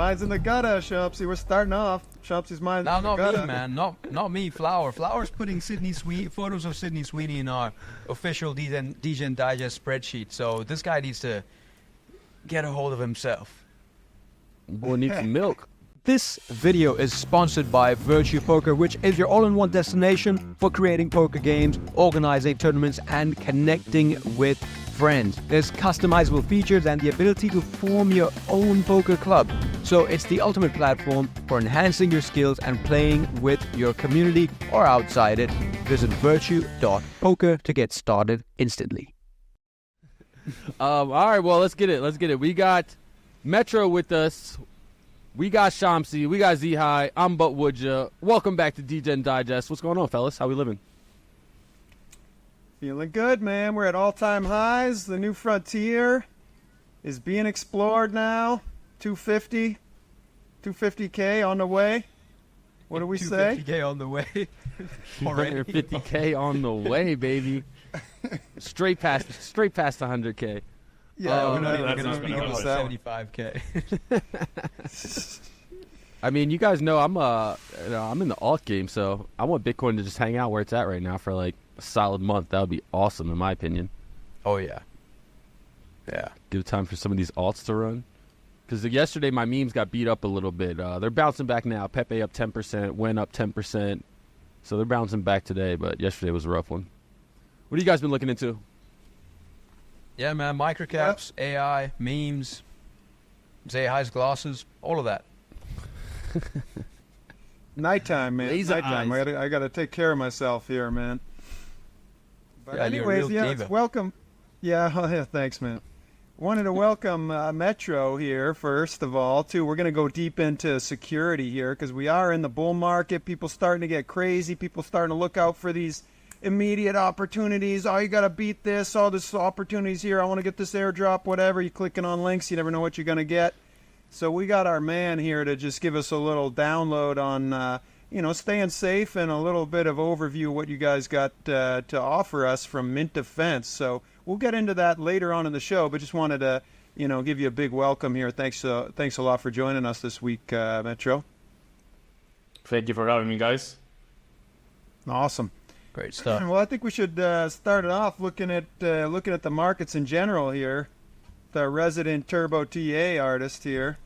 Mine's in the gutter, Shamsi. We're starting off. Shamsi's mine's in the not gutter. me, man. Not me, Flower. Flower's putting photos of Sydney Sweeney in our official Degen Digest spreadsheet. So this guy needs to get a hold of himself. Boy needs some milk. This video is sponsored by Virtue Poker, which is your all-in-one destination for creating poker games, organizing tournaments, and connecting with friends. There's customizable features and the ability to form your own poker club. So it's the ultimate platform for enhancing your skills and playing with your community or outside it. Visit virtue.poker to get started instantly. All right, well, let's get it. We got Metro with us. We got Shamsi. We got ZeHI. I'm Butwouldya. Welcome back to Degen Digest. What's going on, fellas? How we living? Feeling good, man. We're at all-time highs. The new frontier is being explored now. 250K on the way. What do we say? 250K on the way. 250K on the way, baby. Straight past 100K. Yeah, we're not even that's going to not speak gonna about happen. 75K. I mean, you guys know I'm in the alt game, so I want Bitcoin to just hang out where it's at right now for like a solid month. That would be awesome, in my opinion. Oh, yeah. Yeah. Give time for some of these alts to run. Because yesterday my memes got beat up a little bit. They're bouncing back now. Pepe up 10%, Wen up 10%. So they're bouncing back today, but yesterday was a rough one. What have you guys been looking into? Yeah, man. Microcaps, AI, memes, ZeHi's glasses, all of that. Nighttime, man. Laser Nighttime. eyes. I gotta take care of myself here, man. But Yeah, you're a anyways, real yeah, diva. welcome. Yeah, thanks, man. Wanted to welcome Metro here, first of all, too. We're going to go deep into security here because we are in the bull market. People starting to get crazy. People starting to look out for these immediate opportunities. Oh, you got to beat this. Oh, this opportunity's here. I want to get this airdrop, whatever. You're clicking on links. You never know what you're going to get. So we got our man here to just give us a little download on, staying safe and a little bit of overview of what you guys got to offer us from Mint Defense. So we'll get into that later on in the show, but just wanted to, give you a big welcome here. Thanks a lot for joining us this week, Metro. Thank you for having me, guys. Awesome. Great stuff. Well, I think we should start it off looking at the markets in general here. The resident Turbo TA artist here.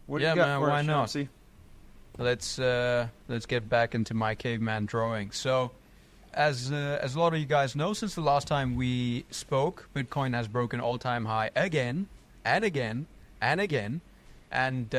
What do Yeah, you got man, for why us, not? Shamsi? Let's get back into my caveman drawing. So, as a lot of you guys know, since the last time we spoke, Bitcoin has broken all-time high again and again and again. And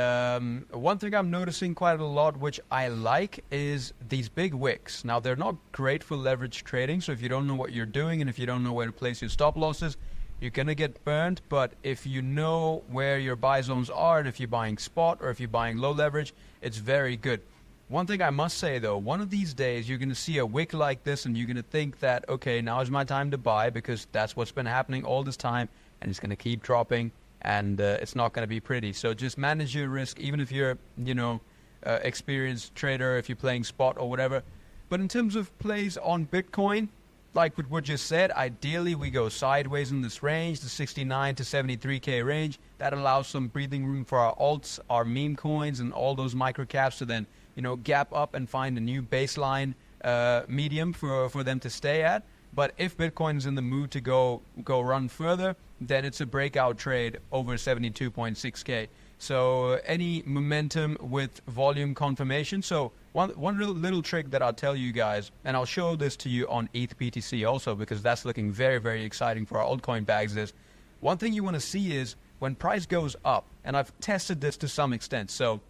one thing I'm noticing quite a lot, which I like, is these big wicks. Now, they're not great for leverage trading, so if you don't know what you're doing and if you don't know where to place your stop losses, you're going to get burned. But if you know where your buy zones are, and if you're buying spot or if you're buying low leverage, it's very good. One thing I must say, though, one of these days you're going to see a wick like this and you're going to think that, okay, now is my time to buy because that's what's been happening all this time and it's going to keep dropping and it's not going to be pretty. So just manage your risk, even if you're, experienced trader, if you're playing spot or whatever. But in terms of plays on Bitcoin, like what Wood just said, ideally we go sideways in this range, the 69 to 73K range. That allows some breathing room for our alts, our meme coins, and all those microcaps to then, gap up and find a new baseline medium for them to stay at. But if Bitcoin is in the mood to go run further, then it's a breakout trade over 72.6K. So any momentum with volume confirmation. So one little trick that I'll tell you guys, and I'll show this to you on ETH BTC also because that's looking very, very exciting for our altcoin bags, is one thing you want to see is when price goes up, and I've tested this to some extent, so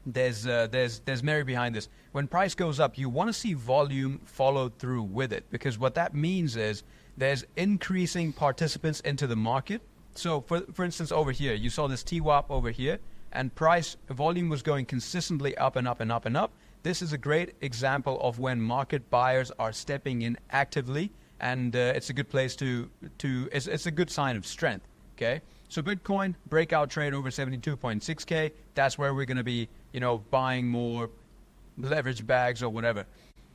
there's merit behind this. When price goes up, you want to see volume followed through with it, because what that means is there's increasing participants into the market. So for instance, over here, you saw this TWAP over here, and price volume was going consistently up and up and up and up. This is a great example of when market buyers are stepping in actively, and it's a good place it's a good sign of strength. Okay, so Bitcoin breakout trade over 72.6K. That's where we're going to be, buying more leverage bags or whatever.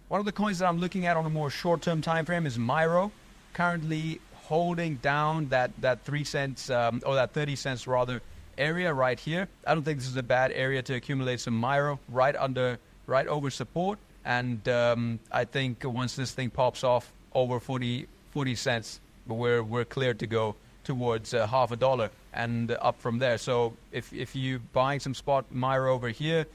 One of the coins that I'm looking at on a more short-term time frame is Myro, currently holding down that 3 cents or that 30 cents rather area right here. I don't think this is a bad area to accumulate some Miro right over support. And I think once this thing pops off over 40 cents, we're cleared to go towards half a dollar and up from there. So if you buying some spot Miro over here,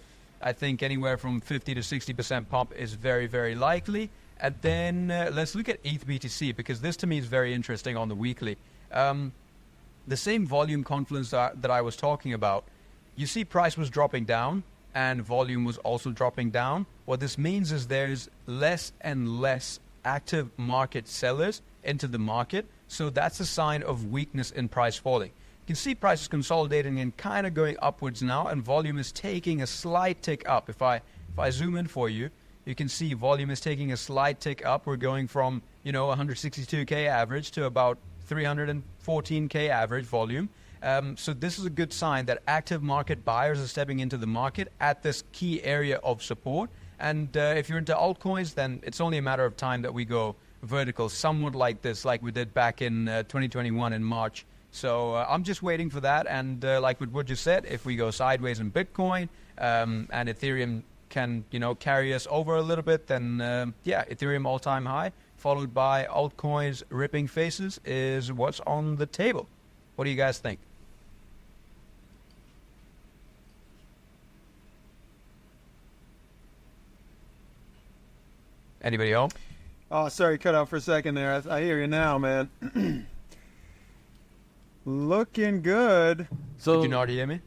I think anywhere from 50 to 60% pump is very, very likely. And then let's look at ETH BTC, because this to me is very interesting on the weekly. The same volume confluence that I was talking about, you see price was dropping down and volume was also dropping down. What this means is there's less and less active market sellers into the market. So that's a sign of weakness in price falling. You can see prices consolidating and kind of going upwards now, and volume is taking a slight tick up. If I zoom in for you, you can see volume is taking a slight tick up. We're going from 162k average to about 314k average volume. So this is a good sign that active market buyers are stepping into the market at this key area of support. And if you're into altcoins, then it's only a matter of time that we go vertical, somewhat like this, like we did back in 2021 in March. So I'm just waiting for that. And like what Wood just said, if we go sideways in Bitcoin and Ethereum can carry us over a little bit, then Ethereum all-time high, followed by altcoins ripping faces, is what's on the table. What do you guys think? Anybody home? Oh, sorry, cut out for a second there. I hear you now, man. Looking good. So Did you not hear me?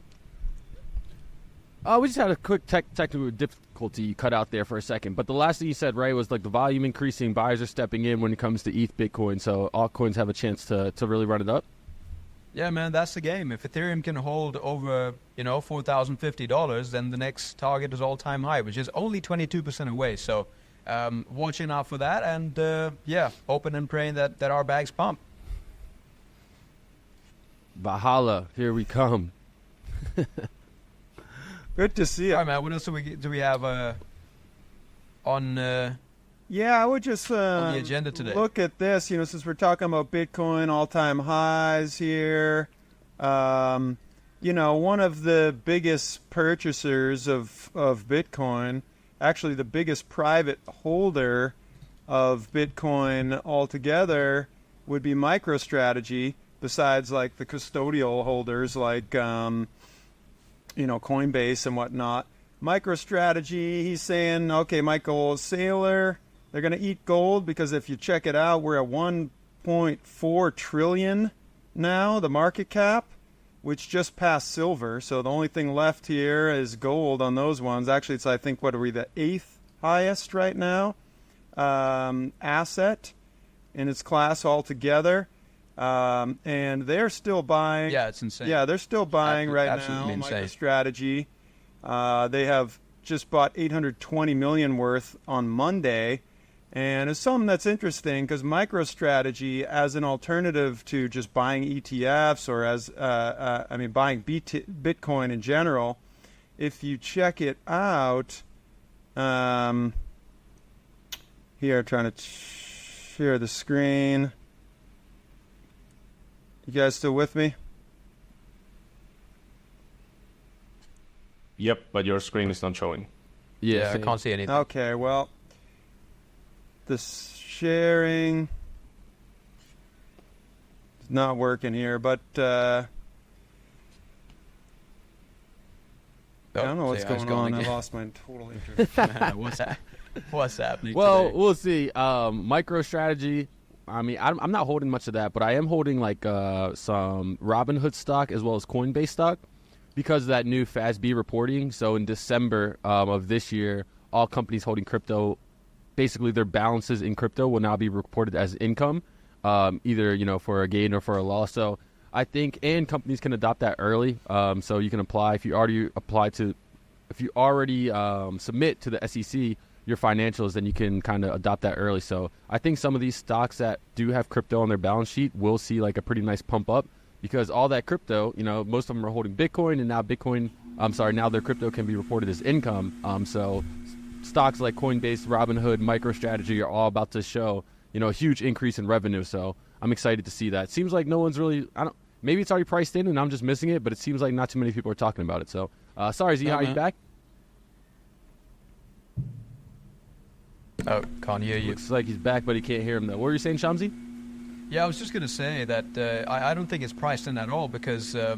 we just had a quick technical difficulty cut out there for a second. But the last thing you said, right, was like the volume increasing, buyers are stepping in when it comes to ETH Bitcoin, so altcoins have a chance to really run it up. Yeah, man, that's the game. If Ethereum can hold over, $4,050, then the next target is all-time high, which is only 22% away. So watching out for that, and hoping and praying that our bags pump. Valhalla, here we come. Good to see All it. right, man, what else do we have on... Yeah, I would just on the agenda today? look at this. Since we're talking about Bitcoin all-time highs here, one of the biggest purchasers of Bitcoin, actually the biggest private holder of Bitcoin altogether, would be MicroStrategy. Besides, like the custodial holders, like Coinbase and whatnot. MicroStrategy, he's saying, okay, Michael Saylor, they're going to eat gold because if you check it out, we're at 1.4 trillion now, the market cap, which just passed silver. So the only thing left here is gold on those ones. Actually, it's, I think, what are we, the 8th highest right now asset in its class altogether. And they're still buying. Yeah, it's insane. Yeah, they're still buying right now. Absolutely insane. MicroStrategy. They have just bought 820 million worth on Monday. And it's something that's interesting because MicroStrategy, as an alternative to just buying ETFs or as, buying Bitcoin in general, if you check it out, here, trying to share the screen. You guys still with me? Yep, but your screen is not showing. Yeah, I same. can't see anything. Okay, well, the sharing is not working here, but I don't know what's going on. I lost my total interest. What's happening Well, today? we'll see. MicroStrategy, I'm not holding much of that, but I am holding like some Robinhood stock as well as Coinbase stock because of that new FASB reporting. So in December of this year, all companies holding crypto, basically their balances in crypto will now be reported as income, either for a gain or for a loss. So I think, and companies can adopt that early. So you can apply if you already submit to the SEC your financials, then you can kind of adopt that early. So I think some of these stocks that do have crypto on their balance sheet will see like a pretty nice pump up because all that crypto, most of them are holding Bitcoin, and now their crypto can be reported as income. So stocks like Coinbase, Robinhood, MicroStrategy are all about to show, a huge increase in revenue. So I'm excited to see that. Seems like no one's really, maybe it's already priced in and I'm just missing it, but it seems like not too many people are talking about it. So, sorry, ZeHI, are you back? Oh, can't hear you. Looks like he's back, but he can't hear him though. What were you saying, Shamsi? Yeah, I was just going to say that I don't think it's priced in at all because a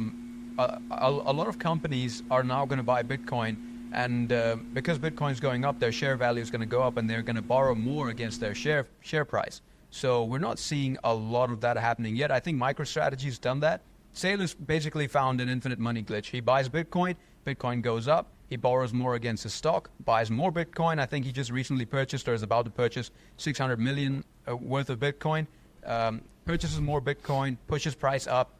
lot of companies are now going to buy Bitcoin, and because Bitcoin's going up, their share value is going to go up, and they're going to borrow more against their share price. So we're not seeing a lot of that happening yet. I think MicroStrategy's done that. Sailor's basically found an infinite money glitch. He buys Bitcoin, Bitcoin goes up, he borrows more against his stock, buys more Bitcoin. I think he just recently purchased or is about to purchase 600 million worth of Bitcoin. Purchases more Bitcoin, pushes price up,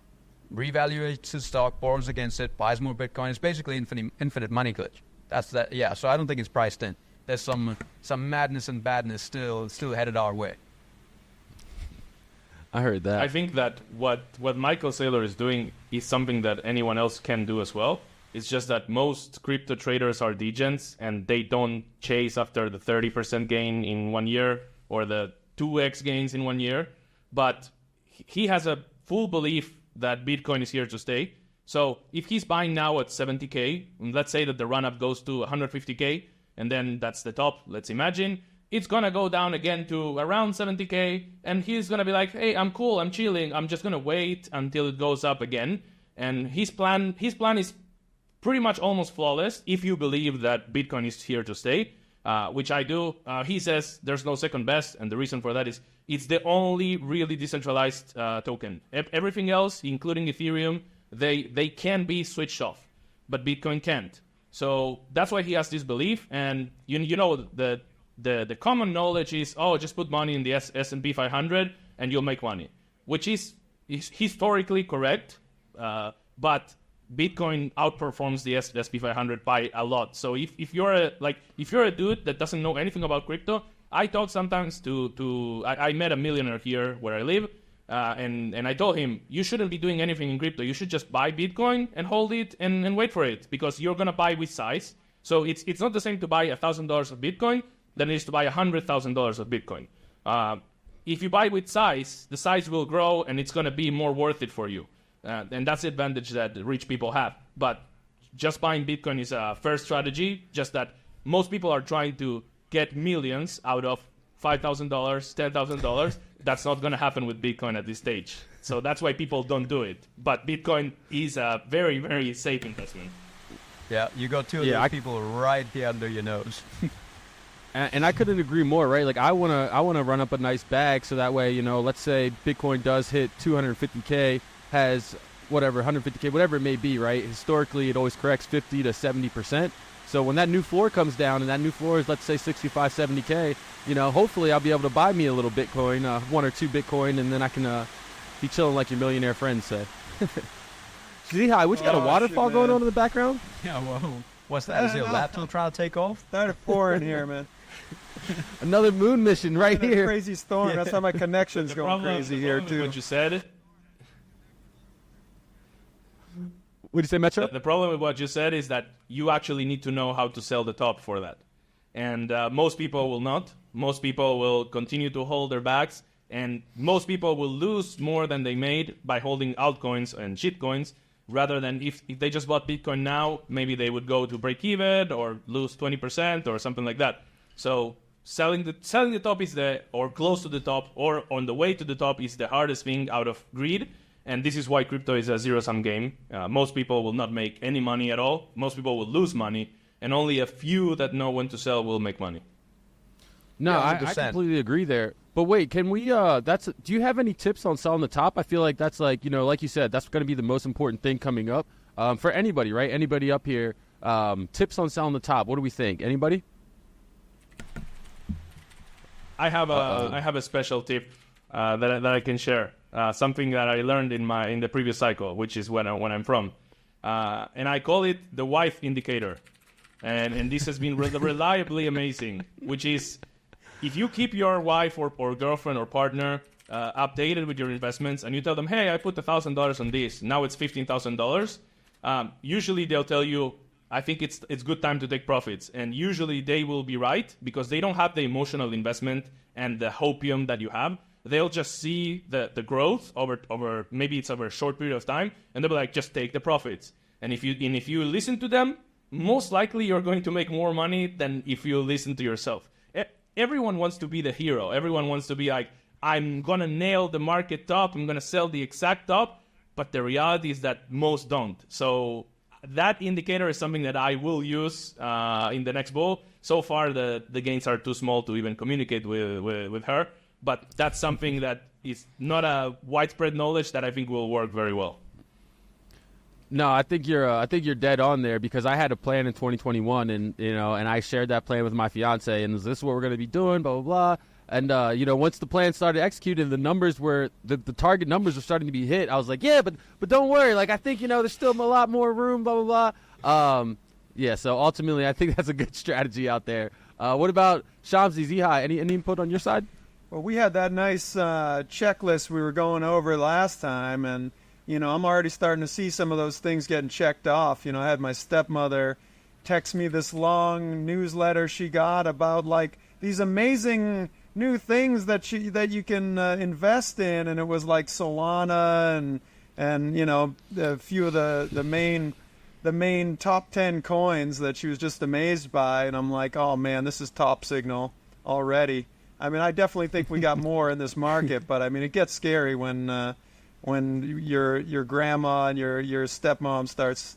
revaluates his stock, borrows against it, buys more Bitcoin. It's basically infinite money glitch. That's that. Yeah. So I don't think it's priced in. There's some madness and badness still headed our way. I heard that. I think that what Michael Saylor is doing is something that anyone else can do as well. It's just that most crypto traders are degens and they don't chase after the 30% gain in 1 year or the 2x gains in 1 year. But he has a full belief that Bitcoin is here to stay. So if he's buying now at 70K, and let's say that the run-up goes to 150K, and then that's the top, let's imagine, it's going to go down again to around 70K, and he's going to be like, hey, I'm cool, I'm chilling, I'm just going to wait until it goes up again. And his plan is pretty much almost flawless if you believe that Bitcoin is here to stay, which I do. He says there's no second best, and the reason for that is it's the only really decentralized token. Everything else, including Ethereum, they can be switched off, but Bitcoin can't. So that's why he has this belief. And you know the common knowledge is, just put money in the S&P 500 and you'll make money, which is historically correct, but Bitcoin outperforms the S&P 500 by a lot. So if you're a dude that doesn't know anything about crypto, I talk sometimes I met a millionaire here where I live, and I told him, you shouldn't be doing anything in crypto. You should just buy Bitcoin and hold it and wait for it, because you're gonna buy with size. So it's not the same to buy $1,000 of Bitcoin than it is to buy $100,000 of Bitcoin. If you buy with size, the size will grow and it's gonna be more worth it for you. And that's the advantage that rich people have. But just buying Bitcoin is a fair strategy, just that most people are trying to get millions out of $5,000, $10,000. That's not going to happen with Bitcoin at this stage. So that's why people don't do it. But Bitcoin is a very, very safe investment. Yeah, you got two of those people right here under your nose. And I couldn't agree more, right? Like I wanna run up a nice bag so that way, let's say Bitcoin does hit 250K, has whatever 150K, whatever it may be, right? Historically, it always corrects 50 to 70%. So when that new floor comes down, and that new floor is, let's say, 65, 70K, hopefully I'll be able to buy me a little Bitcoin, 1 or 2 Bitcoin, and then I can be chilling like your millionaire friends say. ZeHI, what you got, a waterfall going on in the background? Yeah, well, what's that? Is your laptop trying to take off? Started pouring here, man. Another moon mission right here. Crazy storm. That's how my connection's going crazy here, too. What you said. What did you say, Metro? The problem with what you said is that you actually need to know how to sell the top for that. And most people will not. Most people will continue to hold their bags. And most people will lose more than they made by holding altcoins and shitcoins, rather than if they just bought Bitcoin now, maybe they would go to break even or lose 20% or something like that. So selling the top is or close to the top or on the way to the top is the hardest thing out of greed. And this is why crypto is a zero-sum game. Most people will not make any money at all. Most people will lose money. And only a few that know when to sell will make money. No, Yeah, I completely agree there. But wait, can we, do you have any tips on selling the top? I feel like that's like you said, that's going to be the most important thing coming up for anybody, right? Anybody up here, tips on selling the top. What do we think? Anybody? I have a special tip that I can share. Something that I learned in the previous cycle, which is when I'm from, and I call it the wife indicator, and this has been reliably amazing. Which is, if you keep your wife or girlfriend or partner updated with your investments, and you tell them, hey, I put $1,000 on this, now it's $15,000. Usually they'll tell you, I think it's good time to take profits, and usually they will be right because they don't have the emotional investment and the hopium that you have. they'll just see the growth over maybe it's over a short period of time, and they'll be like, just take the profits. And if you listen to them, most likely you're going to make more money than if you listen to yourself. Everyone wants to be the hero. Everyone wants to be like, I'm going to nail the market top. I'm going to sell the exact top. But the reality is that most don't. So that indicator is something that I will use in the next bull. So far, the gains are too small to even communicate with her. But that's something that is not a widespread knowledge that I think will work very well. No, I think you're dead on there, because I had a plan in 2021, and I shared that plan with my fiance, and this is what we're going to be doing, blah blah blah. And once the plan started executing, the numbers were the target numbers were starting to be hit. I was like, yeah, but don't worry, like I think there's still a lot more room, blah blah blah. Yeah, so ultimately, I think that's a good strategy out there. What about Shamsi, ZeHI? Any input on your side? Well, we had that nice checklist we were going over last time, and I'm already starting to see some of those things getting checked off. I had my stepmother text me this long newsletter she got about like these amazing new things that you can invest in, and it was like Solana and a few of the main top 10 coins that she was just amazed by, and I'm like, oh man, this is top signal already. I mean, I definitely think we got more in this market, but I mean, it gets scary when your grandma and your stepmom starts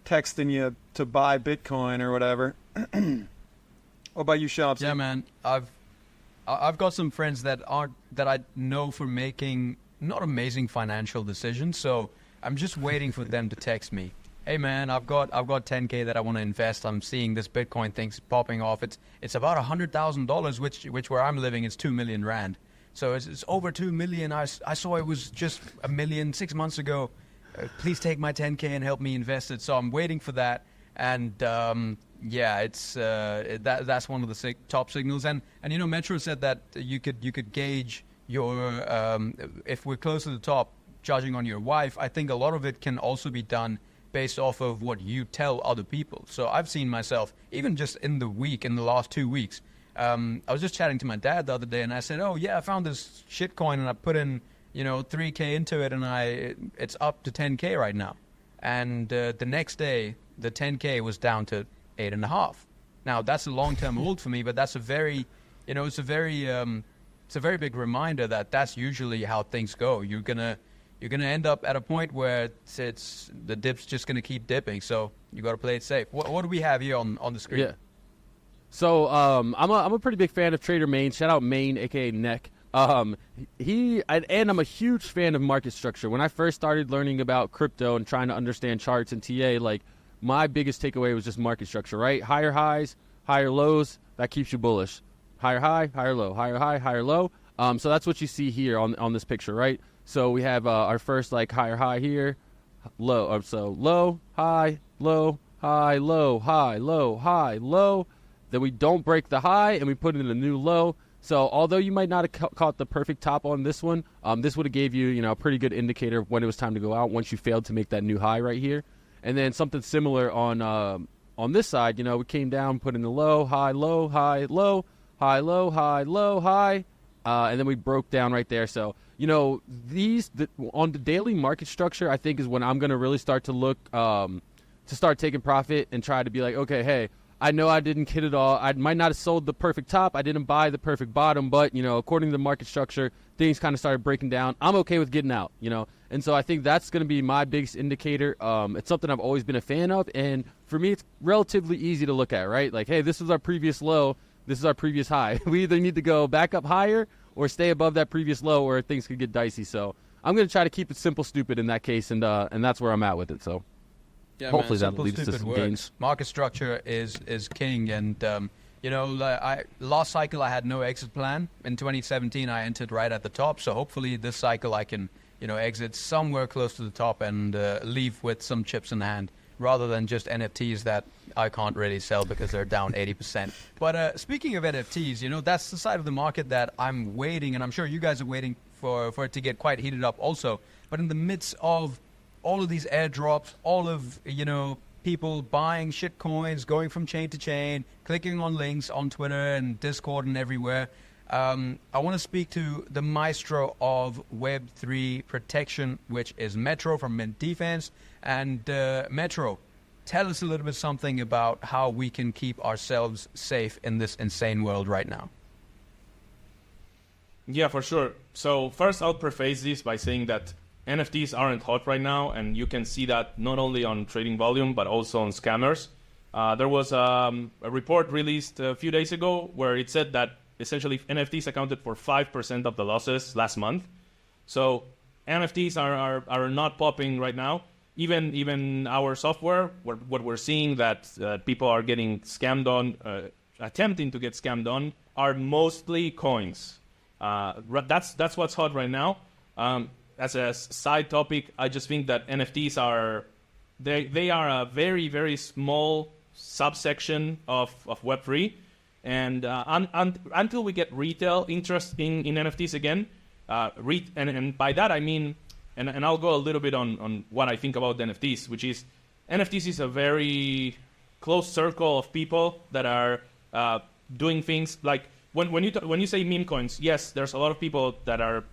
texting you to buy Bitcoin or whatever. What about you, Shamsi? Yeah, man. I've got some friends that I know for making not amazing financial decisions, so I'm just waiting for them to text me. Hey man, I've got 10K that I want to invest. I'm seeing this Bitcoin thing's popping off. It's about $100,000, which where I'm living is 2 million rand. So it's over 2 million. I saw it was just $1 million 6 months ago. Please take my 10K and help me invest it. So I'm waiting for that. And it's that's one of the top signals. And Metro said that you could gauge your if we're close to the top, judging on your wife. I think a lot of it can also be done based off of what you tell other people. So I've seen myself, even just in the last 2 weeks, I was just chatting to my dad the other day, and I said, oh yeah, I found this shit coin, and I put in, 3K into it, and it's up to 10K right now. And the next day, the 10K was down to 8.5. Now that's a long-term hold for me, but that's a very big reminder that that's usually how things go. You're gonna end up at a point where it's the dip's just gonna keep dipping. So you got to play it safe. What do we have here on the screen? Yeah. So I'm a pretty big fan of Trader Main. Shout out Main, aka Neck. And I'm a huge fan of market structure. When I first started learning about crypto and trying to understand charts and TA, like my biggest takeaway was just market structure, right? Higher highs, higher lows, that keeps you bullish. Higher high, higher low, higher high, higher low. So that's what you see here on this picture, right? So we have our first like higher high here, low. So low, high, low, high, low, high, low, high, low. Then we don't break the high and we put in a new low. So although you might not have caught the perfect top on this one, this would have gave you a pretty good indicator of when it was time to go out once you failed to make that new high right here. And then something similar on this side, we came down, put in the low, high, low, high, low, high, low, high, low, high, and then we broke down right there. So on the daily market structure, I think is when I'm going to really start to look to start taking profit and try to be like, okay, hey, I know I didn't hit it all. I might not have sold the perfect top. I didn't buy the perfect bottom, but, according to the market structure, things kind of started breaking down. I'm okay with getting out, And so I think that's going to be my biggest indicator. It's something I've always been a fan of. And for me, it's relatively easy to look at, right? Like, hey, this is our previous low. This is our previous high. We either need to go back up higher or stay above that previous low, or things could get dicey. So I'm going to try to keep it simple, stupid in that case, and that's where I'm at with it. So yeah, hopefully man, that leads to some gains. Market structure is king, and last cycle I had no exit plan. In 2017, I entered right at the top. So hopefully this cycle I can exit somewhere close to the top and leave with some chips in hand, rather than just NFTs that I can't really sell because they're down 80%. But speaking of NFTs, that's the side of the market that I'm waiting, and I'm sure you guys are waiting for it to get quite heated up also. But in the midst of all of these airdrops, all of, people buying shit coins, going from chain to chain, clicking on links on Twitter and Discord and everywhere, I want to speak to the maestro of Web3 protection, which is Metro from Mint Defense. And Metro, tell us a little bit something about how we can keep ourselves safe in this insane world right now. Yeah, for sure. So first, I'll preface this by saying that NFTs aren't hot right now, and you can see that not only on trading volume, but also on scammers. There was a report released a few days ago where it said that essentially NFTs accounted for 5% of the losses last month. So NFTs are not popping right now. Even our software, what we're seeing that people are getting scammed on, attempting to get scammed on, are mostly coins. That's what's hot right now. As a side topic, I just think that NFTs are a very, very small subsection of Web3, and until we get retail interest in NFTs again, and by that I mean, and I'll go a little bit on what I think about the NFTs, which is NFTs is a very close circle of people that are doing things like when you say meme coins, yes, there's a lot of people that are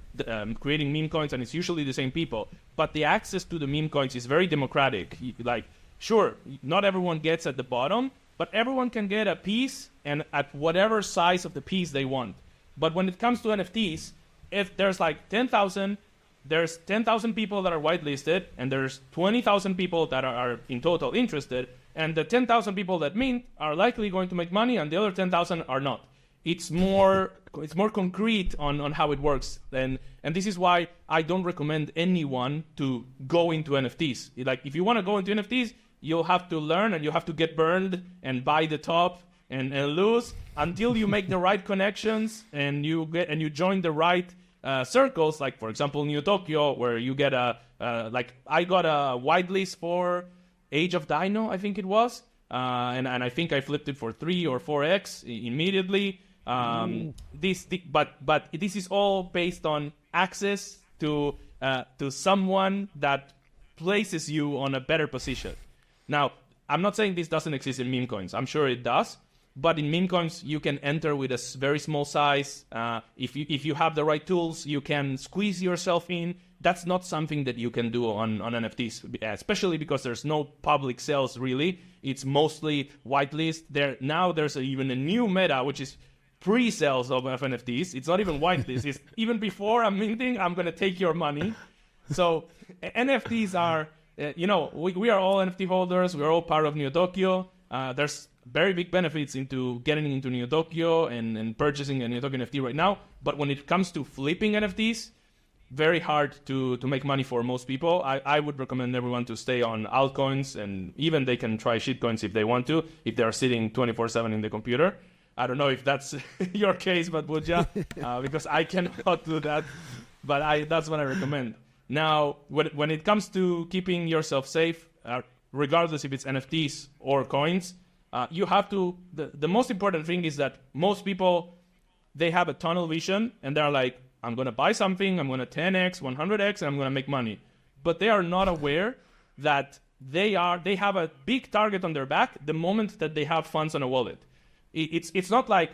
creating meme coins, and it's usually the same people. But the access to the meme coins is very democratic. Like, sure, not everyone gets at the bottom, but everyone can get a piece and at whatever size of the piece they want. But when it comes to NFTs, if there's like 10,000, there's 10,000 people that are whitelisted, and there's 20,000 people that are in total interested, and the 10,000 people that mint are likely going to make money, and the other 10,000 are not. It's more concrete on how it works, and this is why I don't recommend anyone to go into NFTs. Like, if you want to go into NFTs, you'll have to learn, and you have to get burned and buy the top and lose until you make the right connections and you join the right circles. Like, for example, New Tokyo, where you get I got a whitelist for Age of Dino, I think it was, and I think I flipped it for 3 or 4x immediately. But this is all based on access to someone that places you on a better position. Now, I'm not saying this doesn't exist in meme coins. I'm sure it does. But in meme coins, you can enter with a very small size. If you have the right tools, you can squeeze yourself in. That's not something that you can do on NFTs, especially because there's no public sales really. It's mostly whitelist. There's even a new meta, which is pre-sales of NFTs. It's not even whitelist. It's even before I'm minting, I'm going to take your money. So NFTs are, we are all NFT holders. We're all part of New Tokyo. There's very big benefits into getting into New Tokyo and purchasing a New Tokyo NFT right now. But when it comes to flipping NFTs, very hard to make money for most people. I would recommend everyone to stay on altcoins, and even they can try shitcoins if they want to, if they're sitting 24/7 in the computer. I don't know if that's your case, Butwouldya, because I cannot do that. But that's what I recommend. Now, when it comes to keeping yourself safe, regardless if it's NFTs or coins, you have to. The most important thing is that most people, they have a tunnel vision, and they're like, I'm going to buy something, I'm going to 10x, 100x, and I'm going to make money. But they are not aware that they have a big target on their back the moment that they have funds on a wallet. It's not like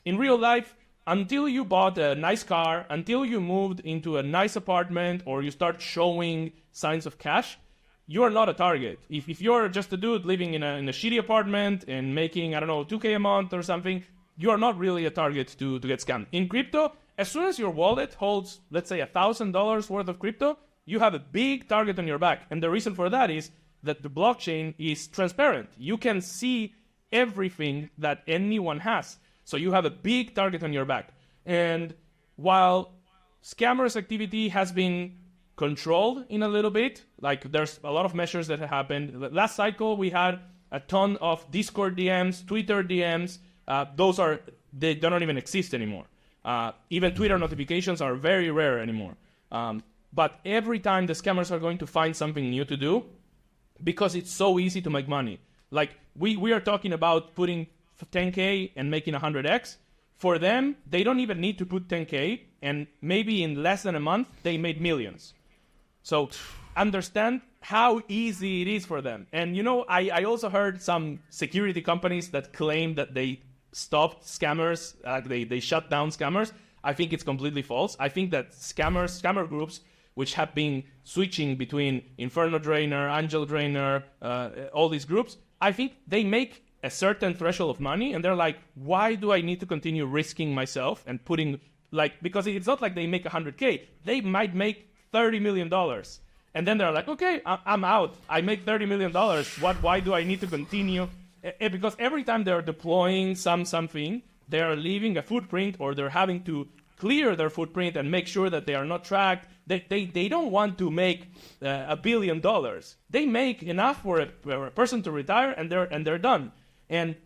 in real life, until you bought a nice car, until you moved into a nice apartment, or you start showing signs of cash, you are not a target. If you're just a dude living in a shitty apartment and making, I don't know, 2K a month or something, you are not really a target to get scammed. In crypto, as soon as your wallet holds, let's say, $1,000 worth of crypto, you have a big target on your back. And the reason for that is that the blockchain is transparent. You can see everything that anyone has. So you have a big target on your back. And while scammers' activity has been controlled in a little bit, like there's a lot of measures that have happened. Last cycle, we had a ton of Discord DMs, Twitter DMs. They don't even exist anymore. Even Twitter notifications are very rare anymore. But every time the scammers are going to find something new to do, because it's so easy to make money. Like we are talking about putting 10K and making 100x. For them, they don't even need to put 10K, and maybe in less than a month, they made millions. So understand how easy it is for them. And I also heard some security companies that claim that they stopped scammers, they shut down scammers. I think it's completely false. I think that scammer groups, which have been switching between Inferno Drainer, Angel Drainer, all these groups, I think they make a certain threshold of money, and they're like, why do I need to continue risking myself and putting, because it's not like they make 100K. They might make $30 million. And then they're like, okay, I'm out. I make $30 million. Why do I need to continue? Because every time they're deploying something, they're leaving a footprint, or they're having to clear their footprint and make sure that they are not tracked. They don't want to make $1 billion. They make enough for a person to retire, and they're done. And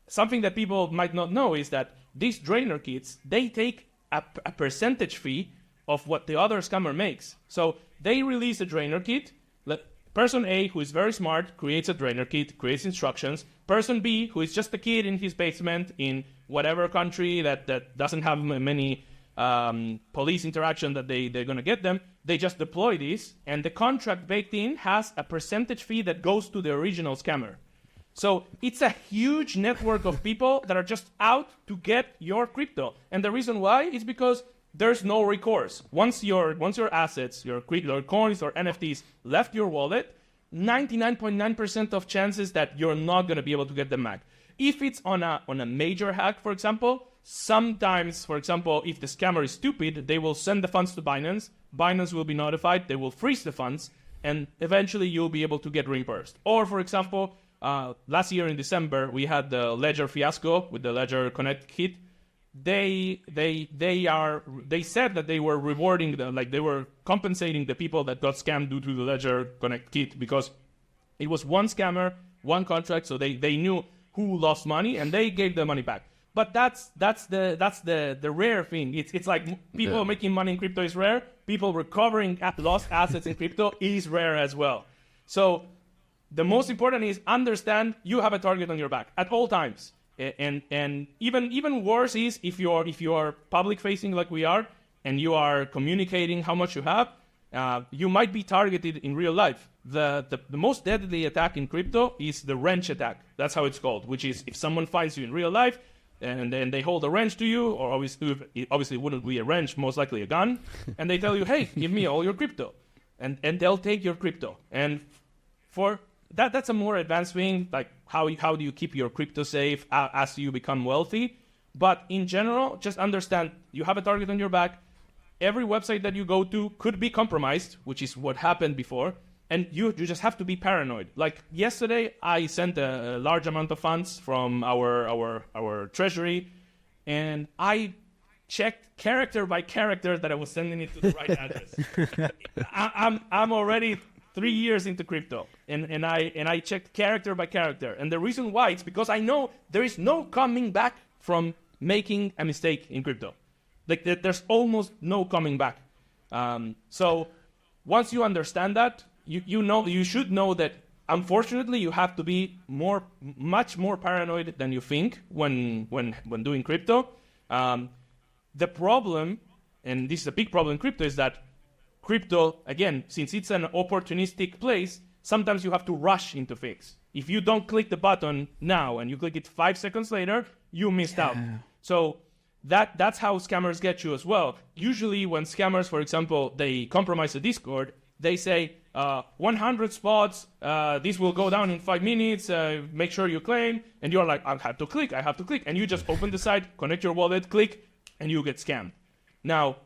something that people might not know is that these drainer kits, they take a percentage fee of what the other scammer makes. So they release a drainer kit. Person A, who is very smart, creates a drainer kit, creates instructions. Person B, who is just a kid in his basement in whatever country that doesn't have many police interaction that they're going to get them, they just deploy this, and the contract baked in has a percentage fee that goes to the original scammer. So it's a huge network of people that are just out to get your crypto. And the reason why is because there's no recourse. Once your assets, your coins or NFTs left your wallet, 99.9% of chances that you're not going to be able to get them back. If it's on a major hack, for example, sometimes, for example, if the scammer is stupid, they will send the funds to Binance. Binance will be notified. They will freeze the funds, and eventually you'll be able to get reimbursed. Or, for example, last year in December, we had the Ledger fiasco with the Ledger Connect kit. They said that they were rewarding they were compensating the people that got scammed due to the Ledger Connect kit, because it was one scammer, one contract, so they knew who lost money and they gave the money back. But that's the rare thing. It's like people making money in crypto is rare. People recovering lost assets in crypto is rare as well. So the most important is understand you have a target on your back at all times. And even worse is if you are public facing like we are, and you are communicating how much you have, you might be targeted in real life. The most deadly attack in crypto is the wrench attack. That's how it's called, which is if someone finds you in real life and then they hold a wrench to you, or obviously it wouldn't be a wrench, most likely a gun, and they tell you, hey, give me all your crypto, and they'll take your crypto. And for that's a more advanced thing, like how do you keep your crypto safe as you become wealthy. But in general, just understand you have a target on your back. Every website that you go to could be compromised, which is what happened before, and you just have to be paranoid. Like yesterday, I sent a large amount of funds from our treasury, and I checked character by character that I was sending it to the right address. I'm already 3 years into crypto, and I checked character by character. And the reason why is because I know there is no coming back from making a mistake in crypto. Like there's almost no coming back. So once you understand that, you should know that unfortunately you have to be much more paranoid than you think when doing crypto. The problem, and this is a big problem in crypto, is that crypto, again, since it's an opportunistic place, sometimes you have to rush into things. If you don't click the button now and you click it 5 seconds later, you missed out. So that's how scammers get you as well. Usually when scammers, for example, they compromise the Discord, they say 100 spots, this will go down in 5 minutes, make sure you claim, and you're like, I have to click, and you just open the site, connect your wallet, click, and you get scammed. Now,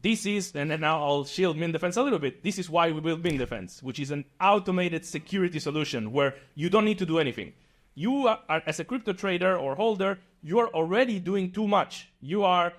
this is, and now I'll shield Min Defense a little bit, this is why we built Min Defense, which is an automated security solution where you don't need to do anything. You are, as a crypto trader or holder, you are already doing too much. You are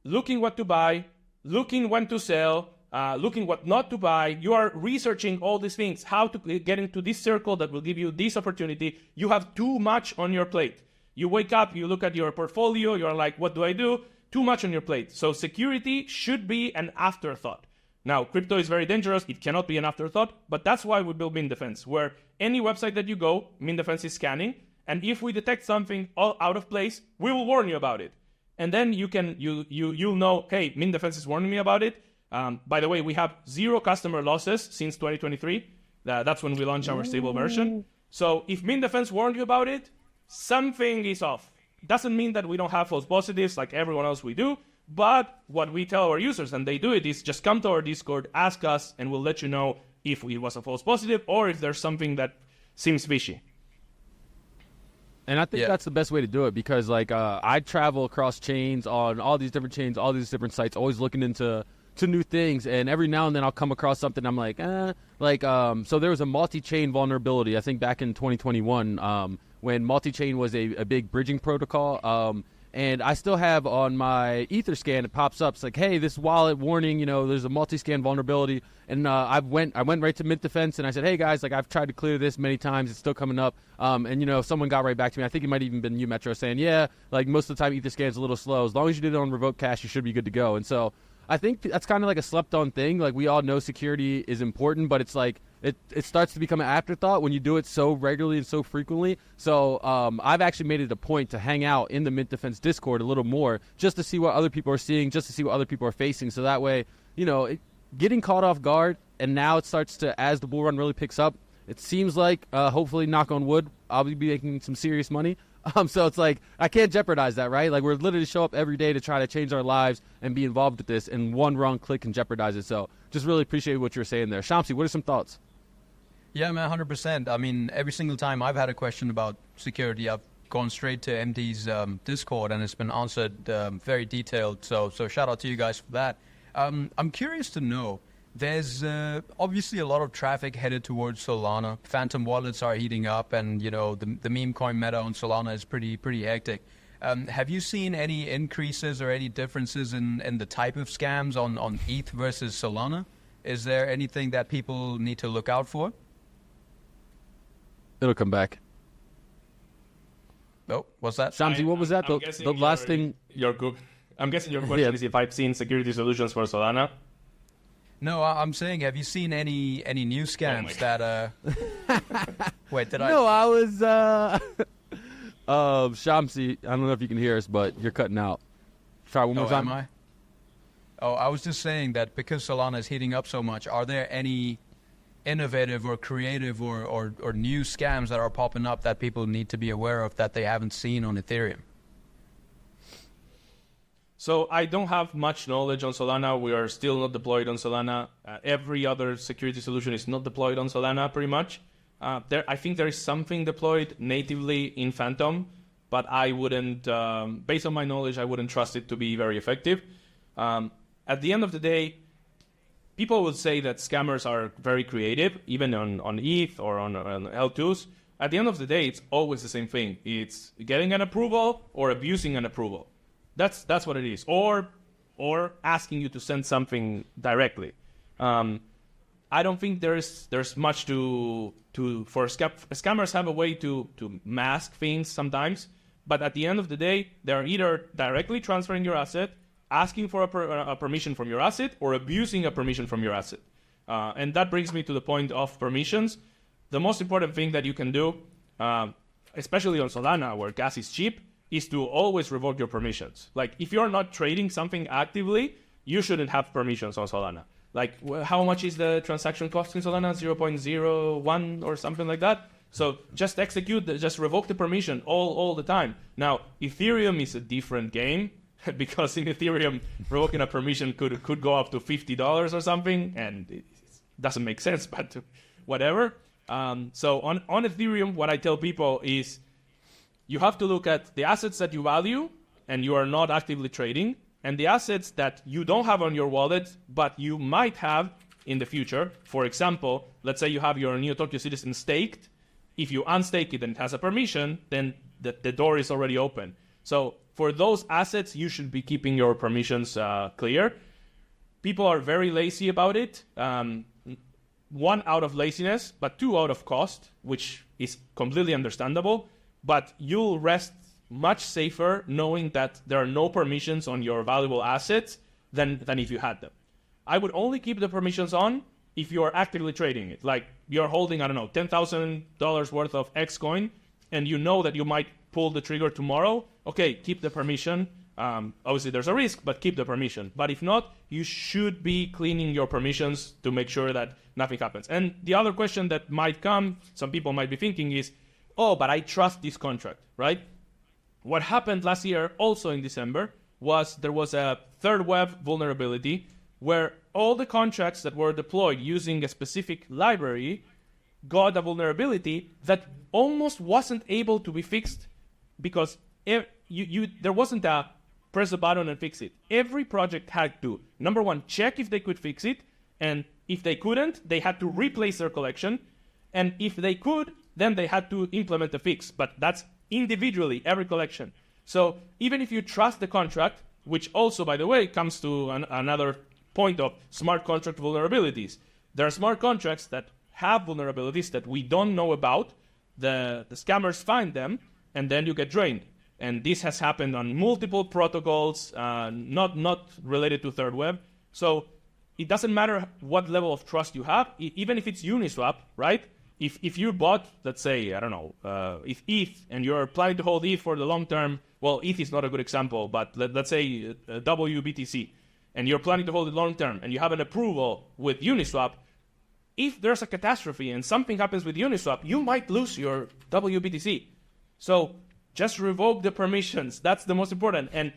looking what to buy, looking when to sell, looking what not to buy. You are researching all these things, how to get into this circle that will give you this opportunity. You have too much on your plate. You wake up, you look at your portfolio, you're like, what do I do? Too much on your plate. So security should be an afterthought. Now, crypto is very dangerous. It cannot be an afterthought, but that's why we built Min Defense, where any website that you go, Min Defense is scanning, and if we detect something out of place, we will warn you about it. And then you'll know, hey, Min Defense is warning me about it. By the way, we have 0 customer losses since 2023. That's when we launched our stable version. So if Min Defense warned you about it, something is off. doesn't mean that we don't have false positives like everyone else we do, but what we tell our users, and they do it, is just come to our Discord, ask us, and we'll let you know if it was a false positive or if there's something that seems fishy. And I think that's the best way to do it, because like I travel across chains on all these different chains, all these different sites, always looking into new things, and every now and then I'll come across something I'm like, so there was a multi-chain vulnerability, I think back in 2021, when multi-chain was a big bridging protocol, and I still have on my Etherscan, it pops up, it's like, hey, this wallet warning, there's a multi-scan vulnerability, and I went right to Mint Defense, and I said, hey guys, like I've tried to clear this many times, it's still coming up, and someone got right back to me. I think it might even been you, Metro, saying, yeah, like most of the time Etherscan's a little slow. As long as you did it on Revoke Cache, you should be good to go. And so I think that's kind of like a slept-on thing. Like, we all know security is important, but it's like it starts to become an afterthought when you do it so regularly and so frequently. So I've actually made it a point to hang out in the Mint Defense Discord a little more, just to see what other people are seeing, just to see what other people are facing. So that way, getting caught off guard, and now it starts to, as the bull run really picks up, it seems like, hopefully, knock on wood, I'll be making some serious money. So it's like, I can't jeopardize that, right? Like, we're literally show up every day to try to change our lives and be involved with this, and one wrong click can jeopardize it. So just really appreciate what you were saying there. Shamsi, what are some thoughts? Yeah, man, 100%. I mean, every single time I've had a question about security, I've gone straight to MD's Discord, and it's been answered very detailed. So shout out to you guys for that. I'm curious to know, there's obviously a lot of traffic headed towards Solana. Phantom wallets are heating up, and the meme coin meta on Solana is pretty hectic. Have you seen any increases or any differences in the type of scams on ETH versus Solana? Is there anything that people need to look out for? It'll come back. Oh, what's that? Shamsi, what was that? The last thing. I'm guessing your question is if I've seen security solutions for Solana. No, I'm saying, have you seen any new scams that? Wait, did I? No, I was. Shamsi, I don't know if you can hear us, but you're cutting out. Try one more time. Am I? Oh, I was just saying that because Solana is heating up so much, are there any innovative or creative or new scams that are popping up that people need to be aware of that they haven't seen on Ethereum? So I don't have much knowledge on Solana. We are still not deployed on Solana. Every other security solution is not deployed on Solana, pretty much. I think there is something deployed natively in Phantom, but I wouldn't, based on my knowledge, I wouldn't trust it to be very effective. At the end of the day, people would say that scammers are very creative, even on ETH or on L2s. At the end of the day, it's always the same thing. It's getting an approval or abusing an approval. That's what it is. Or asking you to send something directly. I don't think there's much for scammers have a way to mask things sometimes, but at the end of the day, they're either directly transferring your asset, asking for a permission from your asset, or abusing a permission from your asset. And that brings me to the point of permissions. The most important thing that you can do, especially on Solana where gas is cheap, is to always revoke your permissions. Like, if you're not trading something actively, you shouldn't have permissions on Solana. Like, how much is the transaction cost in Solana? 0.01 or something like that? So just just revoke the permission all the time. Now, Ethereum is a different game, because in Ethereum, revoking a permission could go up to $50 or something, and it doesn't make sense, but whatever. So on Ethereum, what I tell people is, you have to look at the assets that you value and you are not actively trading, and the assets that you don't have on your wallet, but you might have in the future. For example, let's say you have your Neo Tokyo Citizen staked. If you unstake it and it has a permission, then the door is already open. So for those assets, you should be keeping your permissions clear. People are very lazy about it. One, out of laziness, but two, out of cost, which is completely understandable. But you'll rest much safer knowing that there are no permissions on your valuable assets than if you had them. I would only keep the permissions on if you are actively trading it. Like, you're holding, I don't know, $10,000 worth of X coin, and you know that you might pull the trigger tomorrow. Okay, keep the permission. Obviously, there's a risk, but keep the permission. But if not, you should be cleaning your permissions to make sure that nothing happens. And the other question that might come, some people might be thinking is, oh, but I trust this contract, right? what happened last year, also in December, was there was a third web vulnerability where all the contracts that were deployed using a specific library got a vulnerability that almost wasn't able to be fixed because there wasn't a press a button and fix it. Every project had to, number one, check if they could fix it, and if they couldn't, they had to replace their collection, and if they could, then they had to implement the fix. But that's individually, every collection. So even if you trust the contract, which also, by the way, comes to another point of smart contract vulnerabilities. There are smart contracts that have vulnerabilities that we don't know about. The scammers find them, and then you get drained. And this has happened on multiple protocols, not related to third web. So it doesn't matter what level of trust you have, even if it's Uniswap, right? If you bought, let's say, I don't know, if ETH, and you're planning to hold ETH for the long term, well, ETH is not a good example, but let's say WBTC, and you're planning to hold it long term, and you have an approval with Uniswap, if there's a catastrophe and something happens with Uniswap, you might lose your WBTC. So just revoke the permissions. That's the most important. And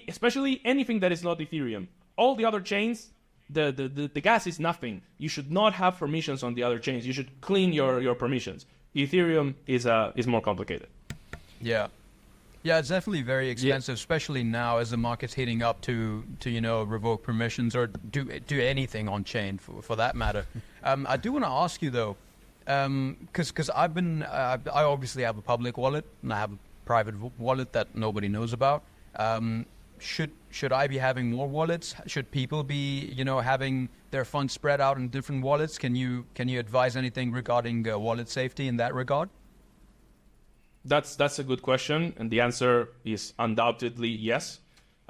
especially anything that is not Ethereum. All the other chains, the gas is nothing. You should not have permissions on the other chains. You should clean your permissions. Ethereum is more complicated. Yeah. Yeah, it's definitely very expensive, especially now as the market's heating up to revoke permissions or do anything on chain for that matter. I do want to ask you though, because I obviously have a public wallet and I have a private wallet that nobody knows about. Should I be having more wallets? Should people be having their funds spread out in different wallets? Can you advise anything regarding wallet safety in that regard? That's a good question, and the answer is undoubtedly yes.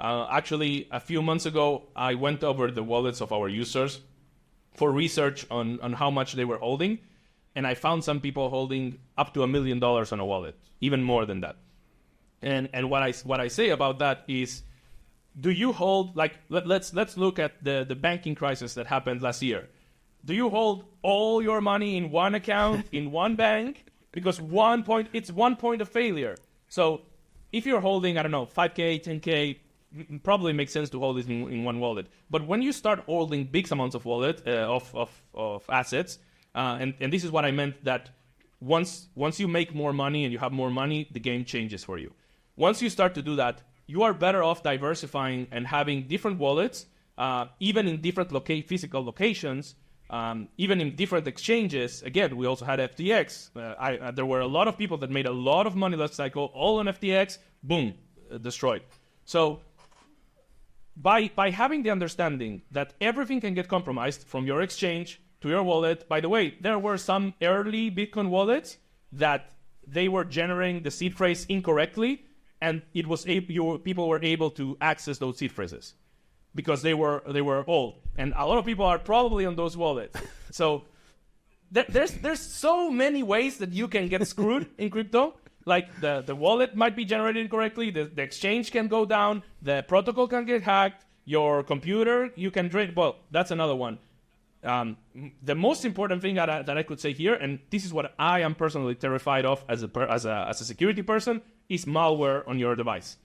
Actually, a few months ago, I went over the wallets of our users for research on how much they were holding, and I found some people holding up to $1 million on a wallet, even more than that. And what I say about that is, do you hold, like, let's look at the banking crisis that happened last year. Do you hold all your money in one account in one bank? Because it's 1 point of failure. So if you're holding, I don't know, 5K, 10K, it probably makes sense to hold it in one wallet. But when you start holding big amounts of wallet of assets, and this is what I meant, that once you make more money and you have more money, the game changes for you. Once you start to do that, you are better off diversifying and having different wallets, even in different physical locations, even in different exchanges. Again, we also had FTX. There were a lot of people that made a lot of money last cycle, all on FTX, boom, destroyed. So by having the understanding that everything can get compromised from your exchange to your wallet. By the way, there were some early Bitcoin wallets that they were generating the seed phrase incorrectly, and it was people were able to access those seed phrases because they were old, and a lot of people are probably on those wallets. So there's so many ways that you can get screwed in crypto. Like the wallet might be generated incorrectly, the exchange can go down, the protocol can get hacked, your computer you can drain. Well, that's another one. The most important thing that I could say here, and this is what I am personally terrified of as a security person, is malware on your device.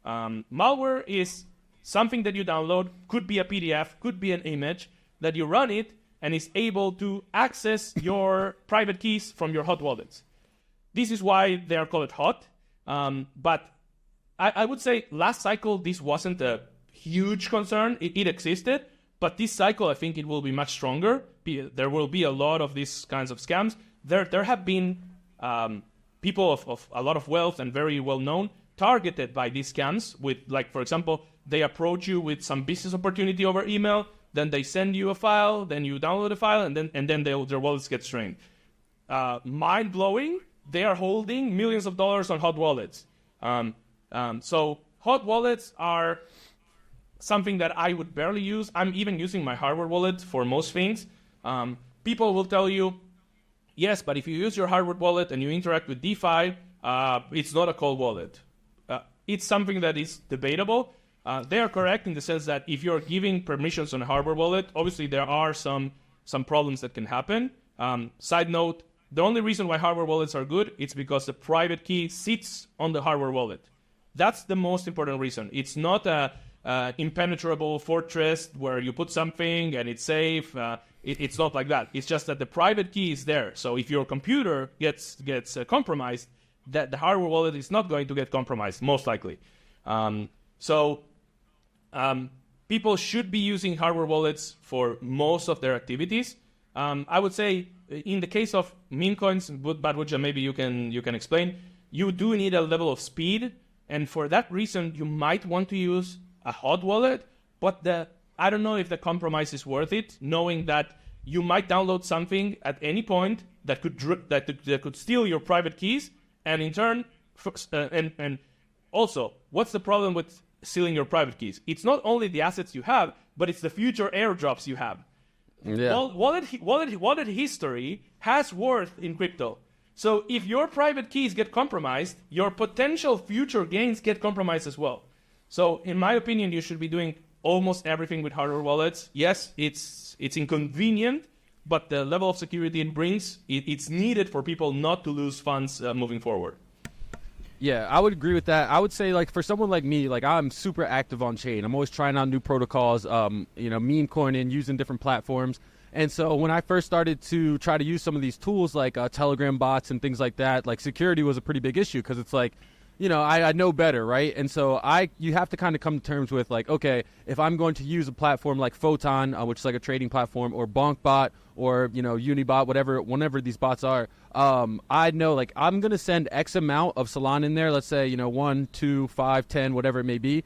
Malware is something that you download, could be a PDF, could be an image, that you run it and is able to access your private keys from your hot wallets. This is why they are called hot. But I would say last cycle this wasn't a huge concern. It existed. But this cycle, I think it will be much stronger. There will be a lot of these kinds of scams. There have been people of a lot of wealth and very well known targeted by these scams with, like, for example, they approach you with some business opportunity over email, then they send you a file, then you download a file, and then their wallets get drained. Mind blowing. They are holding millions of dollars on hot wallets. So hot wallets are something that I would barely use. I'm even using my hardware wallet for most things. People will tell you, yes, but if you use your hardware wallet and you interact with DeFi, it's not a cold wallet. It's something that is debatable. They are correct in the sense that if you're giving permissions on a hardware wallet, obviously there are some problems that can happen. Side note, the only reason why hardware wallets are good is because the private key sits on the hardware wallet. That's the most important reason. It's not a impenetrable fortress where you put something and it's safe. It's not like that. It's just that the private key is there. So if your computer gets compromised, that the hardware wallet is not going to get compromised, most likely. People should be using hardware wallets for most of their activities. I would say in the case of meme coins, Butwouldya, maybe you can explain. You do need a level of speed, and for that reason, you might want to use a hot wallet. But I don't know if the compromise is worth it, knowing that you might download something at any point that could steal your private keys, and in turn, and also, what's the problem with stealing your private keys? It's not only the assets you have, but it's the future airdrops you have. Yeah. Wallet history has worth in crypto. So if your private keys get compromised, your potential future gains get compromised as well. So in my opinion, you should be doing almost everything with hardware wallets. Yes, it's inconvenient, but the level of security it brings, it's needed for people not to lose funds moving forward. Yeah, I would agree with that. I would say, like, for someone like me, like, I'm super active on chain. I'm always trying out new protocols, meme coining, using different platforms. And so when I first started to try to use some of these tools like Telegram bots and things like that, like, security was a pretty big issue because it's like, I know better, right? And so you have to kind of come to terms with, like, okay, if I'm going to use a platform like Photon, which is like a trading platform, or BonkBot, or, Unibot, whenever these bots are, I know, like, I'm going to send X amount of Solana in there, let's say, 1, 2, 5, 10, whatever it may be,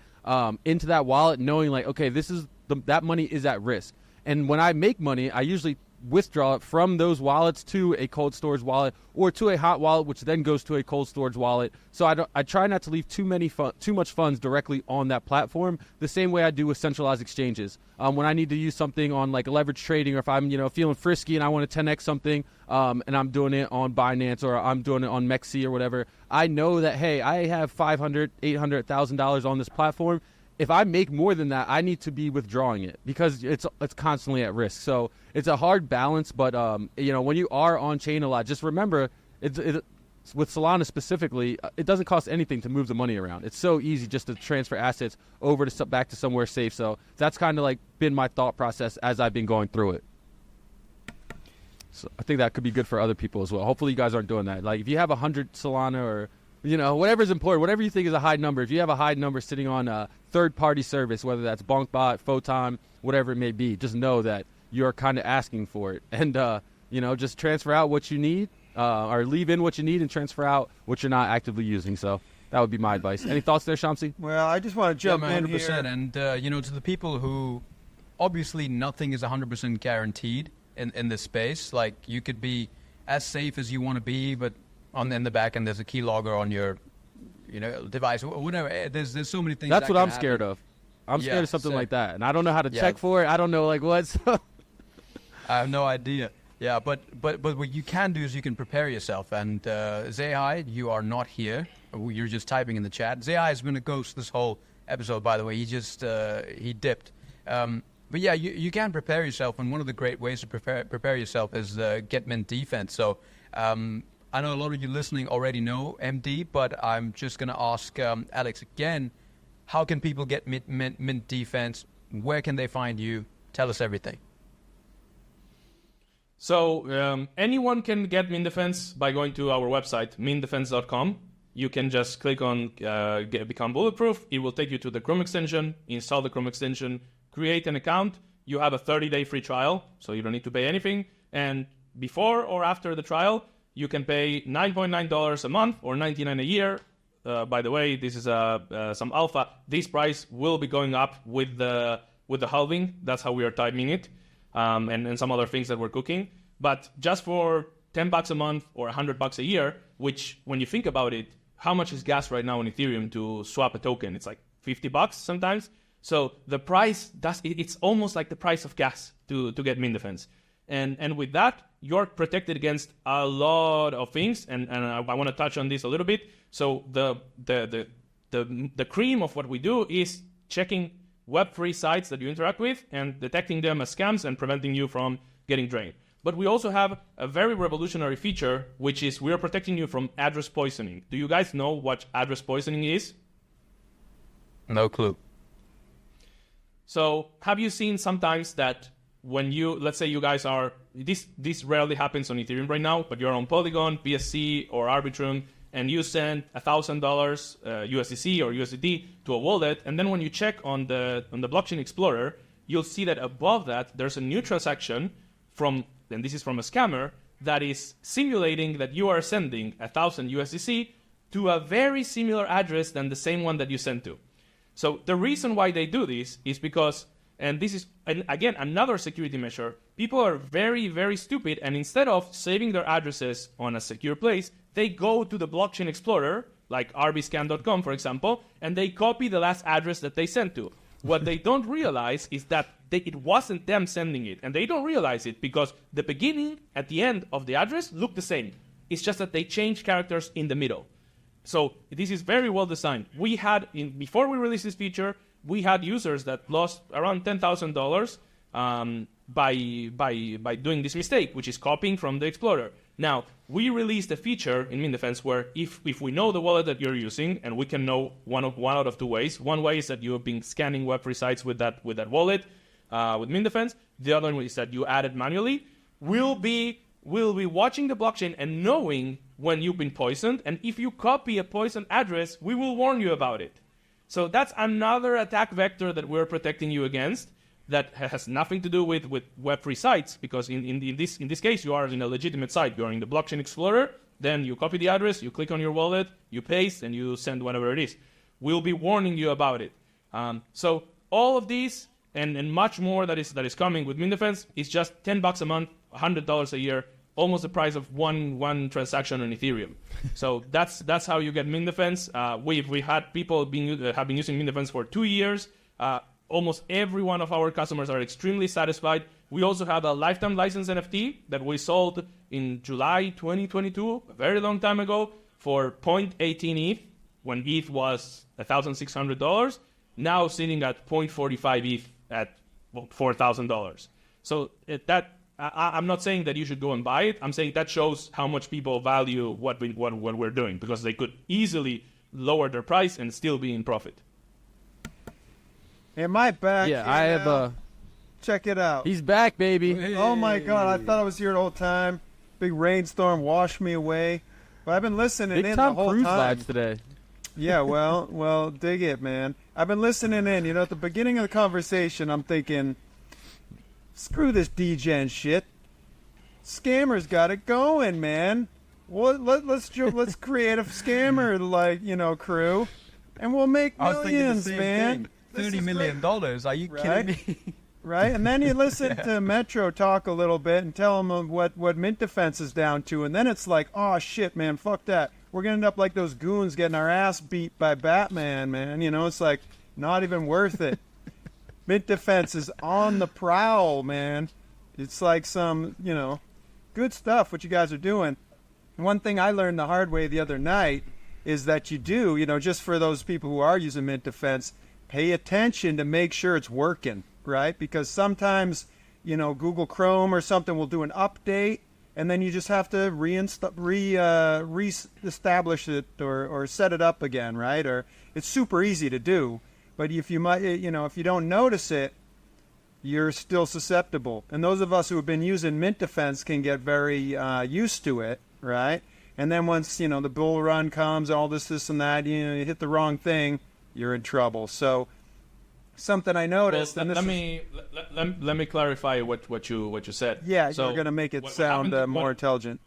into that wallet, knowing, like, okay, that money is at risk. And when I make money, I usually withdraw it from those wallets to a cold storage wallet or to a hot wallet, which then goes to a cold storage wallet. So I try not to leave too much funds directly on that platform, the same way I do with centralized exchanges. When I need to use something on like leverage trading, or if I'm feeling frisky and I want to 10x something, and I'm doing it on Binance or I'm doing it on Mexi or whatever, I know that, hey, I have $500, $800, $1,000 on this platform. If I make more than that, I need to be withdrawing it because it's constantly at risk. So it's a hard balance, but when you are on chain a lot, just remember with Solana specifically, it doesn't cost anything to move the money around. It's so easy just to transfer assets over to back to somewhere safe. So that's kind of like been my thought process as I've been going through it. So I think that could be good for other people as well. Hopefully you guys aren't doing that. Like if you have 100 Solana or whatever's important, whatever you think is a high number. If you have a high number sitting on a third-party service, whether that's BonkBot, Photon, whatever it may be, just know that you're kind of asking for it. And, just transfer out what you need or leave in what you need and transfer out what you're not actively using. So that would be my advice. Any thoughts there, Shamsi? Well, I just want to jump in 100%. here. And, to the people who obviously nothing is 100% guaranteed in this space. Like you could be as safe as you want to be, but in the back end, there's a keylogger on your, device or whatever. There's so many things. That's what I'm happen. scared of. I'm scared of something so- like that, and I don't know how to check for it. I don't know like what. So. I have no idea. Yeah, but what you can do is you can prepare yourself. And ZeHI, you are not here. You're just typing in the chat. ZeHI has been a ghost this whole episode, by the way. He just he dipped. But yeah, you can prepare yourself, and one of the great ways to prepare yourself is get mint defense. So. I know a lot of you listening already know MD, but I'm just going to ask Alex again, how can people get mint defense? Where can they find you? Tell us everything. So anyone can get mint defense by going to our website, mintdefense.com. You can just click on Become Bulletproof. It will take you to the Chrome extension, install the Chrome extension, create an account. You have a 30-day free trial, so you don't need to pay anything. And before or after the trial, you can pay $9.9 a month or $99 a year. By the way, this is some alpha. This price will be going up with the halving. That's how we are timing it, and some other things that we're cooking. But just for $10 a month or $100 a year, which when you think about it, how much is gas right now on Ethereum to swap a token? It's like $50 sometimes. So the price it's almost like the price of gas to get mint defense. And with that, you're protected against a lot of things, and I want to touch on this a little bit. So the cream of what we do is checking web-free sites that you interact with and detecting them as scams and preventing you from getting drained. But we also have a very revolutionary feature, which is we are protecting you from address poisoning. Do you guys know what address poisoning is? No clue. So have you seen sometimes that when you, let's say you guys are, this rarely happens on Ethereum right now, but you're on Polygon, BSC, or Arbitrum, and you send $1,000 USDC or USDT to a wallet, and then when you check on the Blockchain Explorer, you'll see that above that there's a new transaction from, and this is from a scammer, that is simulating that you are sending 1,000 USDC to a very similar address than the same one that you sent to. So the reason why they do this is because, and this is, again, another security measure, people are very, very stupid, and instead of saving their addresses on a secure place, they go to the Blockchain Explorer, like rbscan.com, for example, and they copy the last address that they sent to. What they don't realize is that it wasn't them sending it, and they don't realize it because the beginning at the end of the address look the same. It's just that they change characters in the middle. So this is very well designed. We had, before we released this feature, we had users that lost around $10,000 by doing this mistake, which is copying from the Explorer. Now, we released a feature in Mint Defense where if we know the wallet that you're using, and we can know one out of two ways. One way is that you have been scanning Web3 sites with that wallet, with Mint Defense. The other one is that you add it manually. We'll be watching the blockchain and knowing when you've been poisoned, and if you copy a poisoned address, we will warn you about it. So that's another attack vector that we're protecting you against that has nothing to do with Web3 sites, because in this case, you are in a legitimate site. You're in the Blockchain Explorer, then you copy the address, you click on your wallet, you paste, and you send whatever it is. We'll be warning you about it. So all of these and much more that is coming with Mint Defense is just $10 a month, $100 a year, almost the price of one transaction on Ethereum. So that's how you get Mint Defense. We had people have been using Mint Defense for 2 years. Almost every one of our customers are extremely satisfied. We also have a lifetime license NFT that we sold in July 2022, a very long time ago, for 0.18 ETH, when ETH was $1,600. Now sitting at 0.45 ETH at $4,000. So I'm not saying that you should go and buy it. I'm saying that shows how much people value what we're doing, because they could easily lower their price and still be in profit. Am I back? Yeah, I have Check it out. He's back, baby. Oh my God! I thought I was here the whole time. Big rainstorm washed me away. But I've been listening Big in Tom the whole Cruise time. vibes today. Yeah, well, dig it, man. I've been listening in. You know, at the beginning of the conversation, I'm thinking, screw this Degen shit. Scammers got it going, man. Well, let's create a scammer crew, and we'll make millions, man. $30 million. Are you kidding me? Right? And then you listen to Metro talk a little bit and tell them what Mint Defense is down to, and then it's like, oh shit, man, fuck that. We're gonna end up like those goons getting our ass beat by Batman, man. You know, it's like not even worth it. Mint Defense is on the prowl, man. It's like some, good stuff what you guys are doing. One thing I learned the hard way the other night is that you do, just for those people who are using Mint Defense, pay attention to make sure it's working, right? Because sometimes, Google Chrome or something will do an update, and then you just have to re-establish it or set it up again, right? Or it's super easy to do, but if you don't notice it, you're still susceptible. And those of us who have been using Mint Defense can get very used to it, right? And then once, the bull run comes, all this and that, you hit the wrong thing, you're in trouble. So something I noticed. Well, let me clarify what you said. Yeah, so you're going to make it sound more intelligent.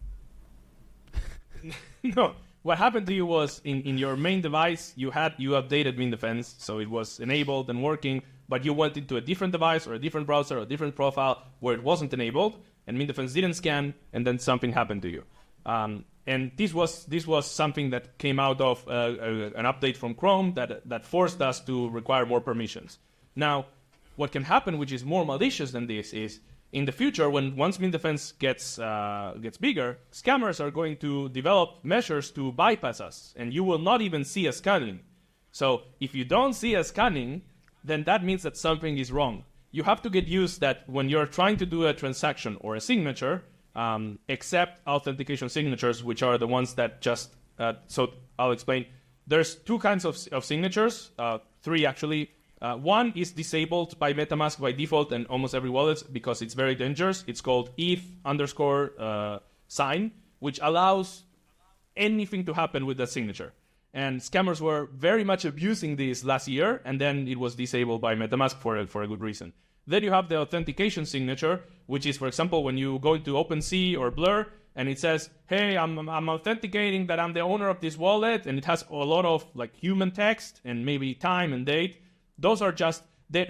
No, what happened to you was in your main device you updated Mint Defense, so it was enabled and working, but you went into a different device or a different browser or a different profile where it wasn't enabled, and Mint Defense didn't scan, and then something happened to you. And this was something that came out of an update from Chrome that forced us to require more permissions. Now, what can happen, which is more malicious than this, is in the future, once Mint Defense gets bigger, scammers are going to develop measures to bypass us, and you will not even see a scanning. So if you don't see a scanning, then that means that something is wrong. You have to get used that when you're trying to do a transaction or a signature, except authentication signatures, which are the ones that just... so I'll explain. There's two kinds of signatures, three actually. One is disabled by MetaMask by default and almost every wallet because it's very dangerous. It's called ETH_sign, which allows anything to happen with that signature. And scammers were very much abusing this last year, and then it was disabled by MetaMask for a good reason. Then you have the authentication signature, which is, for example, when you go into OpenSea or Blur, and it says, hey, I'm authenticating that I'm the owner of this wallet, and it has a lot of like human text and maybe time and date. Those are just, they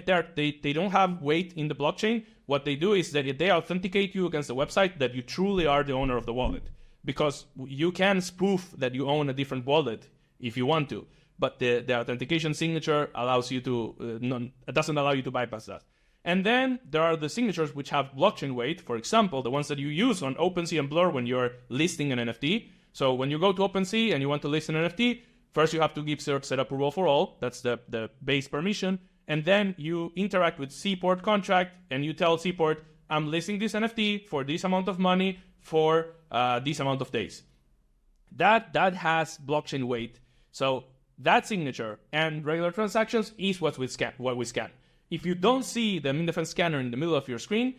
don't have weight in the blockchain. What they do is that they authenticate you against the website that you truly are the owner of the wallet. Because you can spoof that you own a different wallet if you want to. But the authentication signature allows you to, doesn't allow you to bypass that. And then there are the signatures which have blockchain weight. For example, the ones that you use on OpenSea and Blur when you're listing an NFT. So when you go to OpenSea and you want to list an NFT, first you have to give set approval for all. That's the base permission. And then you interact with Seaport contract and you tell Seaport, I'm listing this NFT for this amount of money for this amount of days. That has blockchain weight. So that signature and regular transactions is what we scan. If you don't see the Min Defense scanner in the middle of your screen,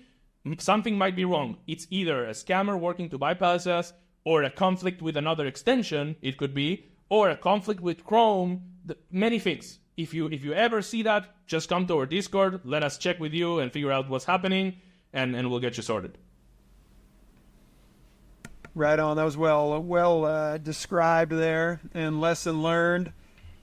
something might be wrong. It's either a scammer working to bypass us, or a conflict with another extension, it could be, or a conflict with Chrome, many things. If you ever see that, just come to our Discord, let us check with you and figure out what's happening, and we'll get you sorted. Right on. That was well described there, and lesson learned.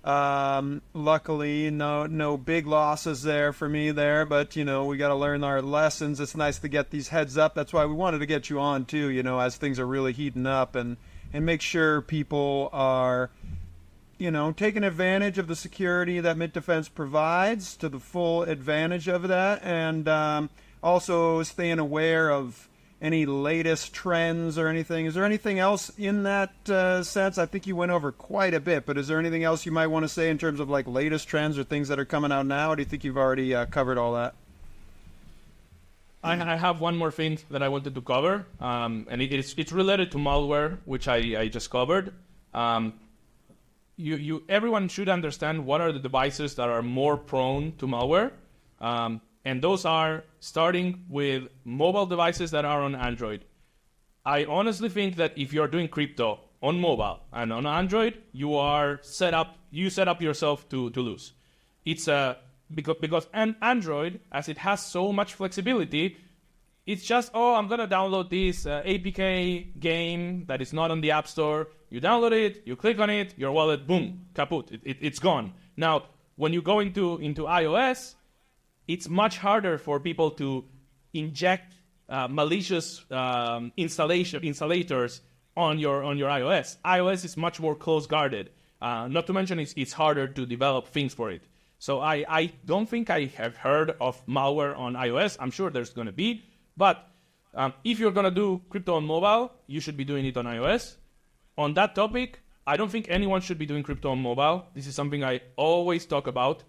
Luckily, no big losses there for me there, but we got to learn our lessons. It's nice to get these heads up. That's why we wanted to get you on too, as things are really heating up, and make sure people are taking advantage of the security that Mint Defense provides to the full advantage of that, and also staying aware of any latest trends or anything. Is there anything else in that sense? I think you went over quite a bit, but is there anything else you might want to say in terms of like latest trends or things that are coming out now? Or do you think you've already covered all that? I have one more thing that I wanted to cover, and it's related to malware, which I just covered. Everyone should understand what are the devices that are more prone to malware. And those are starting with mobile devices that are on Android. I honestly think that if you're doing crypto on mobile and on Android, you set up yourself to lose. It's because Android, as it has so much flexibility, it's just, I'm going to download this APK game that is not on the App Store. You download it, you click on it, your wallet, boom, kaput, it's gone. Now, when you go into iOS, it's much harder for people to inject malicious installators on your iOS. iOS is much more close guarded. Not to mention it's harder to develop things for it. So I don't think I have heard of malware on iOS. I'm sure there's going to be, but if you're going to do crypto on mobile, you should be doing it on iOS. On that topic, I don't think anyone should be doing crypto on mobile. This is something I always talk about.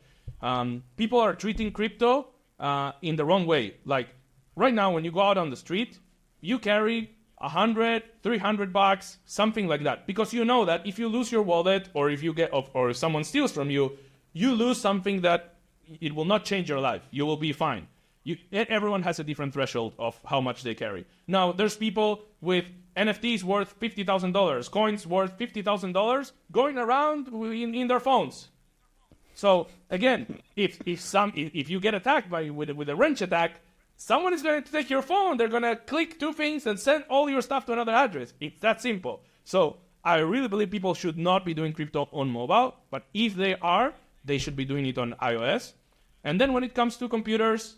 People are treating crypto in the wrong way. Like right now, when you go out on the street, you carry $100, $300, something like that, because you know that if you lose your wallet or if if someone steals from you, you lose something that it will not change your life. You will be fine. Everyone has a different threshold of how much they carry. Now, there's people with NFTs worth $50,000, coins worth $50,000, going around in their phones. So again, if you get attacked with a wrench attack, someone is going to take your phone. They're going to click two things and send all your stuff to another address. It's that simple. So I really believe people should not be doing crypto on mobile, but if they are, they should be doing it on iOS. And then when it comes to computers,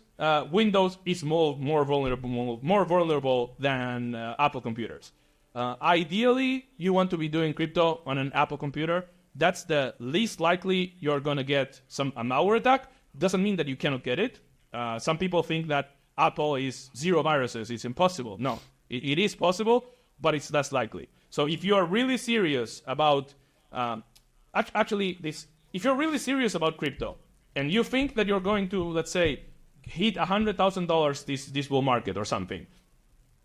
Windows is more vulnerable than Apple computers. Ideally, you want to be doing crypto on an Apple computer. That's the least likely you're going to get a malware attack. Doesn't mean that you cannot get it. Some people think that Apple is zero viruses. It's impossible. No, it is possible, but it's less likely. So if you are really serious about if you're really serious about crypto and you think that you're going to, let's say, hit $100,000 this bull market or something,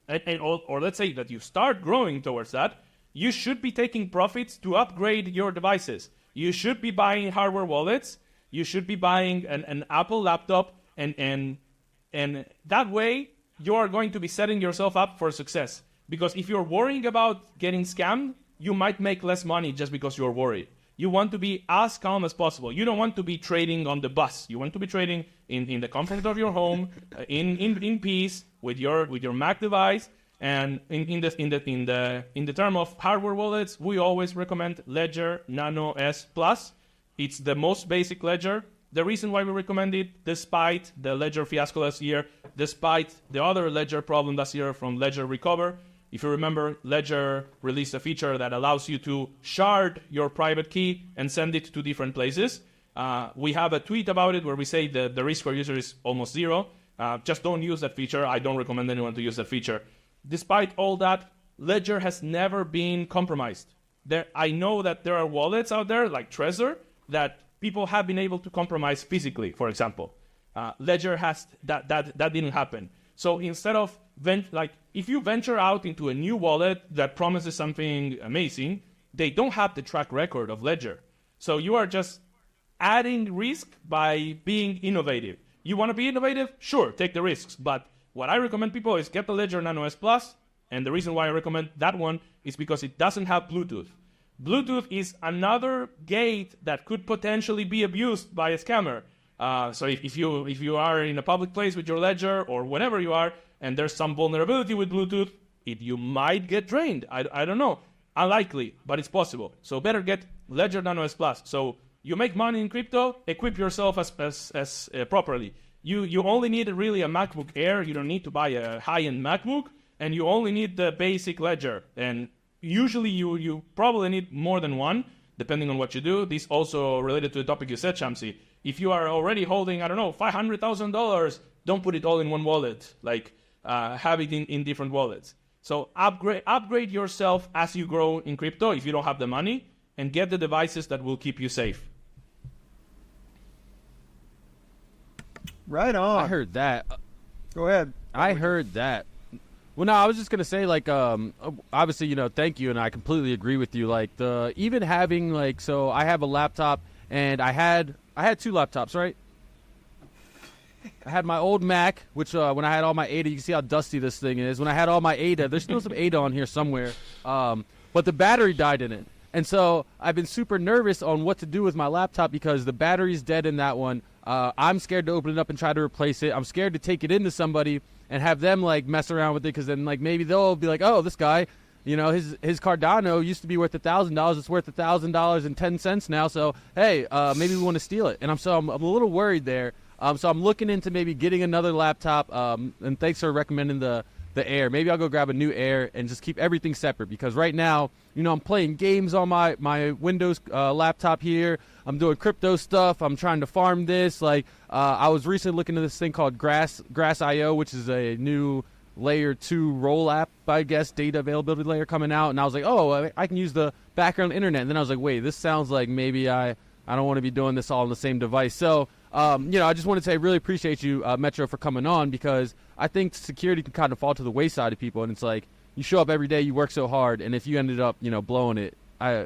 or let's say that you start growing towards that, you should be taking profits to upgrade your devices. You should be buying hardware wallets you should be buying an Apple laptop, and that way you are going to be setting yourself up for success. Because if you're worrying about getting scammed, you might make less money just because you're worried. You want to be as calm as possible. You don't want to be trading on the bus. You want to be trading in the comfort of your home, in peace with your Mac device. And in the term of hardware wallets, we always recommend Ledger Nano S Plus. It's the most basic ledger. The reason why we recommend it, despite the Ledger fiasco last year, despite the other Ledger problem last year from Ledger Recover. If you remember, Ledger released a feature that allows you to shard your private key and send it to different places. We have a tweet about it where we say the risk for user is almost zero. Just don't use that feature. I don't recommend anyone to use that feature. Despite all that, Ledger has never been compromised. I know that there are wallets out there like Trezor that people have been able to compromise physically, for example. Ledger has that didn't happen. So instead of if you venture out into a new wallet that promises something amazing, they don't have the track record of Ledger. So you are just adding risk by being innovative. You want to be innovative? Sure, take the risks. But what I recommend people is get the Ledger Nano S Plus. And the reason why I recommend that one is because it doesn't have Bluetooth. Bluetooth is another gate that could potentially be abused by a scammer. So if you are in a public place with your Ledger or whenever you are, and there's some vulnerability with Bluetooth, you might get drained. I don't know. Unlikely, but it's possible. So better get Ledger Nano S Plus. So you make money in crypto, equip yourself as properly. You only need really a MacBook Air. You don't need to buy a high-end MacBook, and you only need the basic Ledger. And usually you probably need more than one, depending on what you do. This also related to the topic you said, Shamsi. If you are already holding, I don't know, $500,000, don't put it all in one wallet. Have it in different wallets. So upgrade yourself as you grow in crypto if you don't have the money, and get the devices that will keep you safe. Right on. I heard that. Go ahead. I heard that. Well, no, I was just gonna say, obviously, thank you, and I completely agree with you. Even having so I have a laptop, and I had two laptops, right? I had my old Mac, which when I had all my ADA, you can see how dusty this thing is. When I had all my ADA, there's still some ADA on here somewhere, but the battery died in it. And so I've been super nervous on what to do with my laptop because the battery's dead in that one. I'm scared to open it up and try to replace it. I'm scared to take it into somebody and have them mess around with it, because then maybe they'll be like, oh, this guy, his Cardano used to be worth $1,000. It's worth $1,000.10 now. So hey, maybe we want to steal it. And I'm a little worried there. So I'm looking into maybe getting another laptop. And thanks for recommending the Air. Maybe I'll go grab a new Air and just keep everything separate, because right now, I'm playing games on my Windows laptop here. I'm doing crypto stuff. I'm trying to farm this. I was recently looking at this thing called Grass.io, which is a new layer 2 roll app, I guess, data availability layer coming out. And I was like, oh, I can use the background internet. And then I was like, wait, this sounds like maybe I don't want to be doing this all on the same device. So, I just want to say I really appreciate you, Metro, for coming on, because I think security can kind of fall to the wayside of people. And it's you show up every day, you work so hard, and if you ended up, blowing it,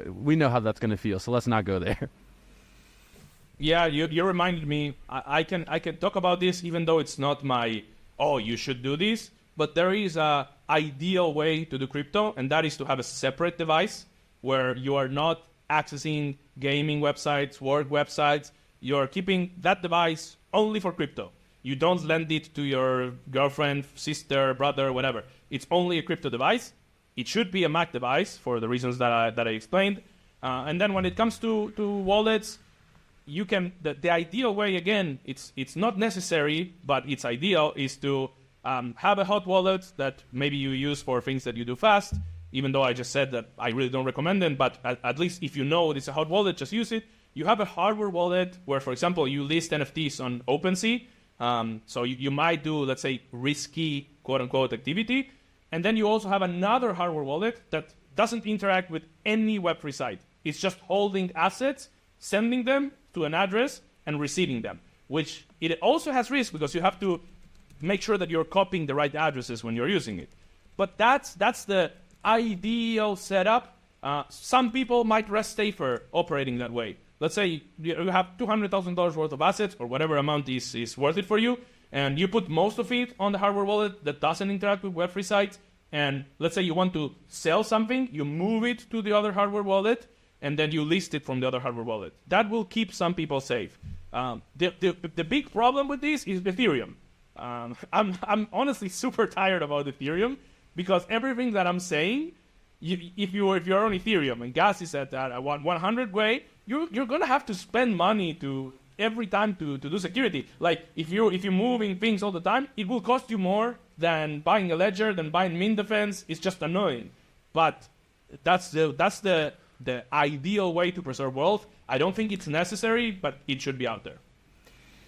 we know how that's going to feel. So let's not go there. Yeah, you reminded me. I can talk about this even though it's not my, you should do this. But there is a ideal way to do crypto, and that is to have a separate device where you are not accessing gaming websites, work websites. You're keeping that device only for crypto. You don't lend it to your girlfriend, sister, brother, whatever. It's only a crypto device. It should be a Mac device for the reasons that I explained. And then when it comes to wallets, you can the ideal way, again, it's not necessary, but it's ideal, is to have a hot wallet that maybe you use for things that you do fast, even though I just said that I really don't recommend them, but at least if you know it's a hot wallet, just use it. You have a hardware wallet where, for example, you list NFTs on OpenSea. So you might do, let's say, risky, quote-unquote, activity. And then you also have another hardware wallet that doesn't interact with any Web3 site. It's just holding assets, sending them to an address, and receiving them, which it also has risk because you have to make sure that you're copying the right addresses when you're using it. But that's the ideal setup. Some people might rest safer operating that way. let's say you have $200,000 worth of assets or whatever amount is worth it for you, and you put most of it on the hardware wallet that doesn't interact with Web3 sites, and let's say you want to sell something, you move it to the other hardware wallet, and then you list it from the other hardware wallet. That will keep some people safe. The big problem with this is Ethereum. I'm honestly super tired about Ethereum because everything that I'm saying, if you're on Ethereum and gas is at 100 way, you're gonna have to spend money every time to do security. Like if you're moving things all the time, it will cost you more than buying a ledger, than buying Mint Defense. It's just annoying. But that's the ideal way to preserve wealth. I don't think it's necessary, but it should be out there.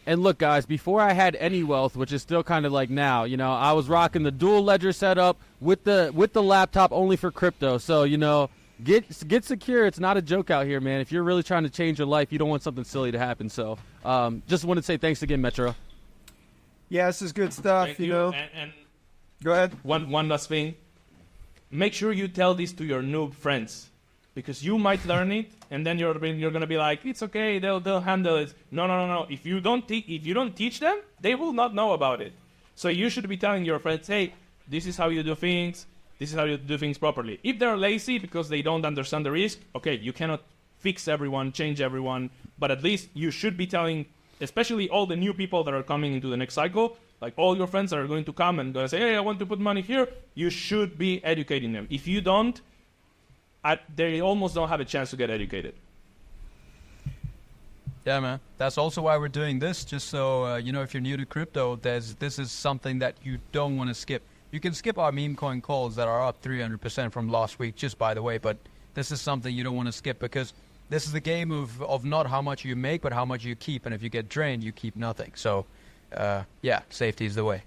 And look, guys, before I had any wealth, which is still kind of like now, I was rocking the dual ledger setup with the laptop only for crypto. So, get secure. It's not a joke out here, man. If you're really trying to change your life, you don't want something silly to happen. So, just want to say thanks again, Metro. Yeah, this is good stuff. Thank you. And go ahead. One last thing. Make sure you tell this to your noob friends, because you might learn it, and then you're gonna be like, it's okay, they'll handle it. No. If you don't teach them, they will not know about it. So you should be telling your friends, hey, this is how you do things. This is how you do things properly. If they're lazy because they don't understand the risk, okay, you cannot fix everyone, change everyone, but at least you should be telling, especially all the new people that are coming into the next cycle, like all your friends that are going to come and gonna say, hey, I want to put money here. You should be educating them. If you don't, they almost don't have a chance to get educated. Yeah, man. That's also why we're doing this, just so, if you're new to crypto, this is something that you don't want to skip. You can skip our meme coin calls that are up 300% from last week, just by the way, but this is something you don't want to skip because this is the game of not how much you make, but how much you keep. And if you get drained, you keep nothing. So, safety is the way.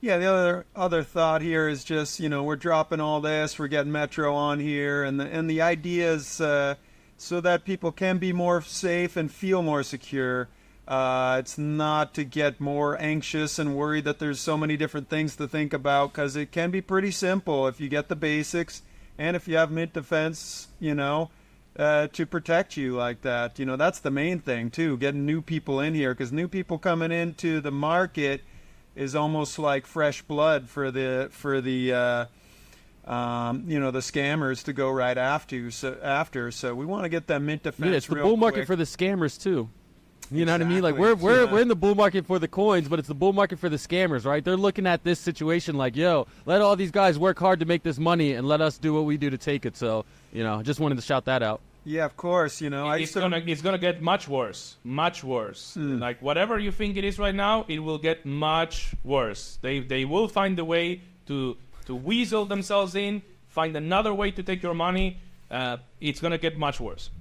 Yeah, the other thought here is just, we're dropping all this, we're getting Metro on here, and the idea is so that people can be more safe and feel more secure. It's not to get more anxious and worried that there's so many different things to think about, because it can be pretty simple if you get the basics, and if you have Mint Defense, to protect you like that. That's the main thing, too, getting new people in here, because new people coming into the market is almost like fresh blood for the scammers to go right after. So we want to get that Mint Defense. Yeah, it's the real bull market quick. for the scammers too. You know what I mean? Exactly. Like we're in the bull market for the coins, but it's the bull market for the scammers, right? They're looking at this situation like, yo, let all these guys work hard to make this money and let us do what we do to take it. So, just wanted to shout that out. Yeah, of course. It's gonna get much worse. Like whatever you think it is right now, it will get much worse. They will find a way to weasel themselves in, find another way to take your money. It's gonna get much worse.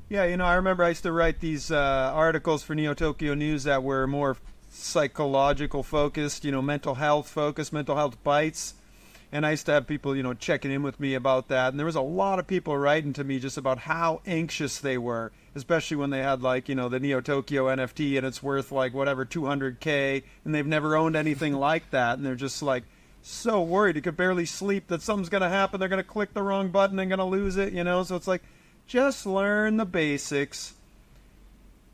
Yeah, I remember I used to write these articles for Neo Tokyo News that were more psychological focused, mental health focused, mental health bites. And I used to have people, checking in with me about that. And there was a lot of people writing to me just about how anxious they were, especially when they had, the Neo Tokyo NFT and it's worth, $200K, and they've never owned anything like that. And they're just, so worried. You could barely sleep that something's going to happen. They're going to click the wrong button and going to lose it, So it's like, just learn the basics.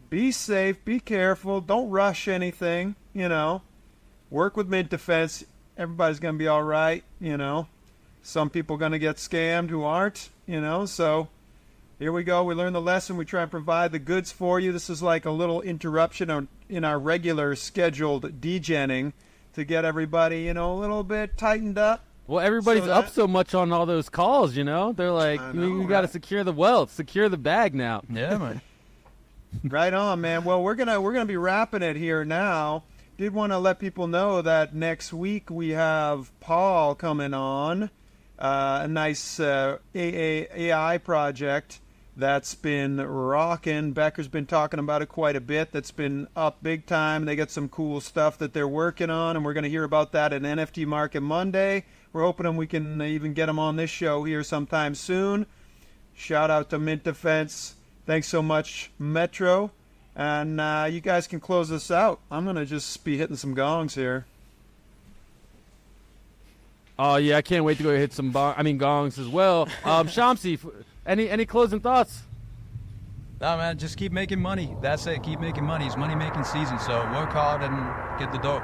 Be safe. Be careful. Don't rush anything, Work with Mint Defense. Everybody's going to be all right, Some people are going to get scammed who aren't, So here we go. We learn the lesson. We try and provide the goods for you. This is like a little interruption in our regular scheduled degening to get everybody, a little bit tightened up. Well, everybody's up so much on all those calls, They're like, you got to secure the wealth, secure the bag now. Yeah, man. Right on, man. Well, we're gonna be wrapping it here now. Did want to let people know that next week we have Paul coming on, a nice AI project that's been rocking. Becker's been talking about it quite a bit. That's been up big time. They got some cool stuff that they're working on, and we're going to hear about that at NFT Market Monday. We're hoping we can even get them on this show here sometime soon. Shout out to Mint Defense. Thanks so much, Metro. And you guys can close this out. I'm going to just be hitting some gongs here. Oh, yeah, I can't wait to go hit some gongs as well. Shamsi, any closing thoughts? No, man, just keep making money. That's it. Keep making money. It's money-making season, so work hard and get the dough.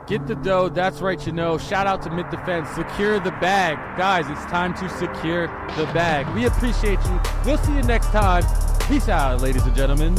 Get the dough. That's right, you know. Shout out to Mid Defense. Secure the bag. Guys, it's time to secure the bag. We appreciate you. We'll see you next time. Peace out, ladies and gentlemen.